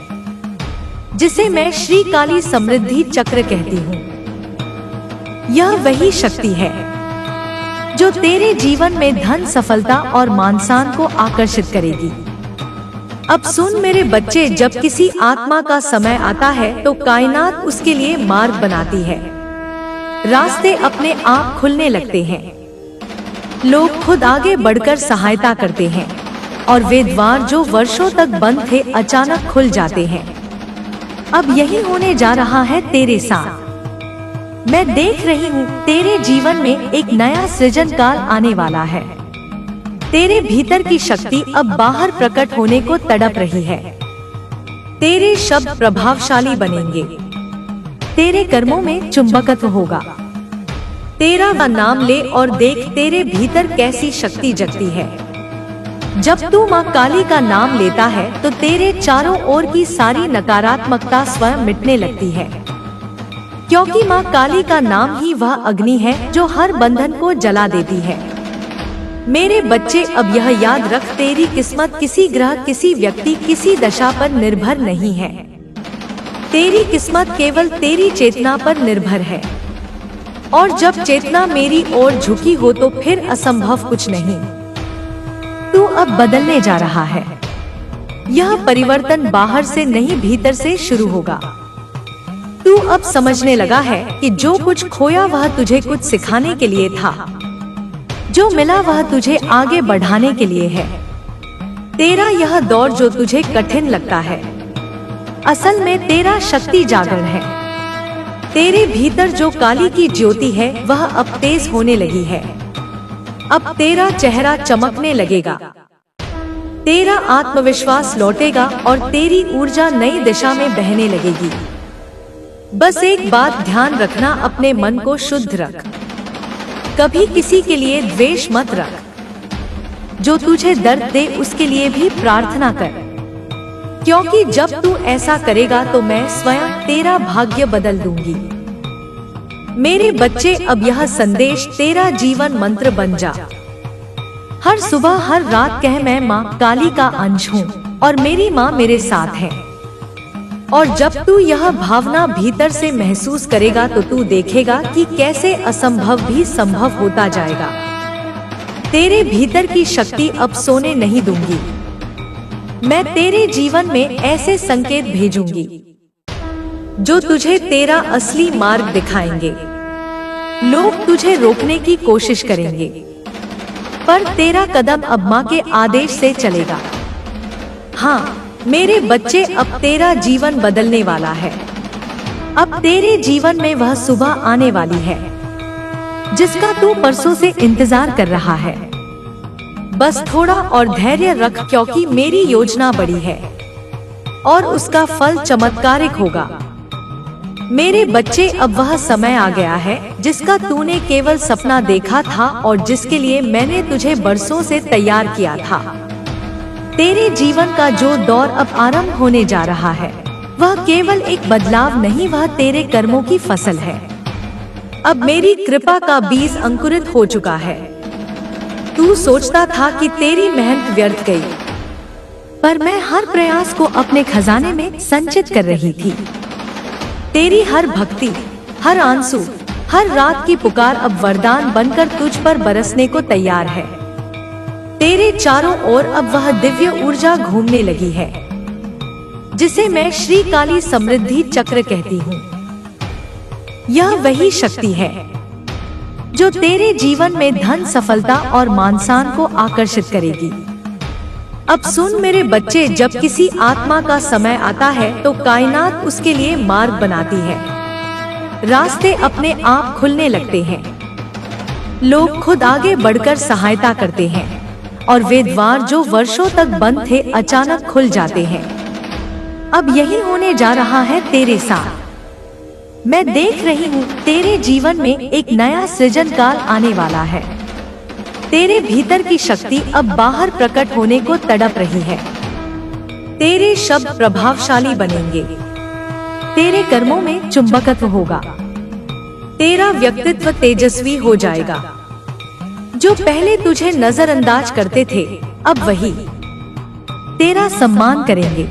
जिसे मैं श्री काली समृद्धि चक्र कहती हूँ। यह वही शक्ति है जो तेरे जीवन में धन, सफलता और मान सम्मान को आकर्षित करेगी। अब सुन मेरे बच्चे, जब किसी आत्मा का समय आता है तो कायनात उसके लिए मार्ग बनाती है। रास्ते अपने आप खुलने लगते हैं। लोग खुद आगे बढ़कर सहायता करते हैं और वे द्वार जो वर्षों तक बंद थे अचानक खुल जाते हैं। अब यही होने जा रहा है तेरे साथ। मैं देख रही हूँ तेरे जीवन में एक नया सृजन काल आने वाला है। तेरे भीतर की शक्ति अब बाहर प्रकट होने को तड़प रही है। तेरे शब्द प्रभावशाली बनेंगे। तेरे कर्मों में चुंबकत्व होगा। तेरा नाम ले और देख तेरे भीतर कैसी शक्ति जगती है। जब तू माँ काली का नाम लेता है तो तेरे चारों ओर की सारी नकारात्मकता स्वयं मिटने लगती है, क्योंकि माँ काली का नाम ही वह अग्नि है जो हर बंधन को जला देती है। मेरे बच्चे, अब यह याद रख, तेरी किस्मत किसी ग्रह, किसी व्यक्ति, किसी दशा पर निर्भर नहीं है। तेरी किस्मत केवल तेरी चेतना पर निर्भर है। और जब चेतना मेरी ओर झुकी हो तो फिर असंभव कुछ नहीं। तू अब बदलने जा रहा है। यह परिवर्तन बाहर से नहीं, भीतर से शुरू होगा। तू अब समझने लगा है कि जो कुछ खोया वह तुझे कुछ सिखाने के लिए था, जो मिला वह तुझे आगे बढ़ाने के लिए है। तेरा यह दौर जो तुझे कठिन लगता है, असल में तेरा शक्ति जागरण है। तेरे भीतर जो काली की ज्योति है वह अब तेज होने लगी है। अब तेरा चेहरा चमकने लगेगा, तेरा आत्मविश्वास लौटेगा और तेरी ऊर्जा नई दिशा में बहने लगेगी। बस एक बात ध्यान रखना, अपने मन को शुद्ध रख। कभी किसी के लिए द्वेष मत रख। जो तुझे दर्द दे उसके लिए भी प्रार्थना कर, क्योंकि जब तू ऐसा करेगा तो मैं स्वयं तेरा भाग्य बदल दूंगी। मेरे बच्चे, अब यह संदेश तेरा जीवन मंत्र बन जा। हर सुबह हर रात कह, मैं माँ काली का अंश हूँ और मेरी माँ मेरे साथ है। और जब तू यह भावना भीतर से महसूस करेगा तो तू देखेगा कि कैसे असंभव भी संभव होता जाएगा। तेरे भीतर की शक्ति अब सोने नहीं दूंगी। मैं तेरे जीवन में ऐसे संकेत भेजूंगी जो तुझे तेरा असली मार्ग दिखाएंगे। लोग तुझे रोकने की कोशिश करेंगे, पर तेरा कदम अब माँ के आदेश से चलेगा। हाँ मेरे बच्चे, अब तेरा जीवन बदलने वाला है। अब तेरे जीवन में वह सुबह आने वाली है जिसका तू परसों से इंतजार कर रहा है। बस थोड़ा और धैर्य रख, क्योंकि मेरी योजना बड़ी है और उसका फल चमत्कारिक होगा। मेरे बच्चे, अब वह समय आ गया है जिसका तूने केवल सपना देखा था और जिसके लिए मैंने तुझे बरसों से तैयार किया था। तेरे जीवन का जो दौर अब आरंभ होने जा रहा है, वह केवल एक बदलाव नहीं, वह तेरे कर्मों की फसल है। अब मेरी कृपा का बीज अंकुरित हो चुका है। तू सोचता था कि तेरी मेहनत व्यर्थ गई, पर मैं हर प्रयास को अपने खजाने में संचित कर रही थी। तेरी हर भक्ति, हर आंसू, हर रात की पुकार अब वरदान बनकर तुझ पर बरसने को तैयार है। तेरे चारों ओर अब वह दिव्य ऊर्जा घूमने लगी है, जिसे मैं श्री काली समृद्धि चक्र कहती हूँ। यह वही शक्ति है जो तेरे जीवन में धन, सफलता और मान-सम्मान को आकर्षित करेगी। अब सुन मेरे बच्चे, जब किसी आत्मा का समय आता है तो कायनात उसके लिए मार्ग बनाती है। रास्ते अपने आप खुलने लगते हैं, लोग खुद आगे बढ़कर सहायता करते हैं और वे द्वार जो वर्षों तक बंद थे अचानक खुल जाते हैं। अब यही होने जा रहा है तेरे साथ। मैं देख रही हूँ तेरे जीवन में एक नया सृजन काल आने वाला है। तेरे भीतर की शक्ति अब बाहर प्रकट होने को तड़प रही है। तेरे शब्द प्रभावशाली बनेंगे, तेरे कर्मों में चुंबकत्व होगा, तेरा व्यक्तित्व तेजस्वी हो जाएगा। जो पहले तुझे नजरअंदाज करते थे, अब वही तेरा सम्मान करेंगे,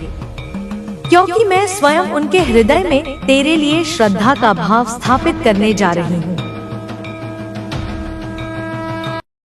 क्योंकि मैं स्वयं उनके हृदय में तेरे लिए श्रद्धा का भाव स्थापित करने जा रही हूँ।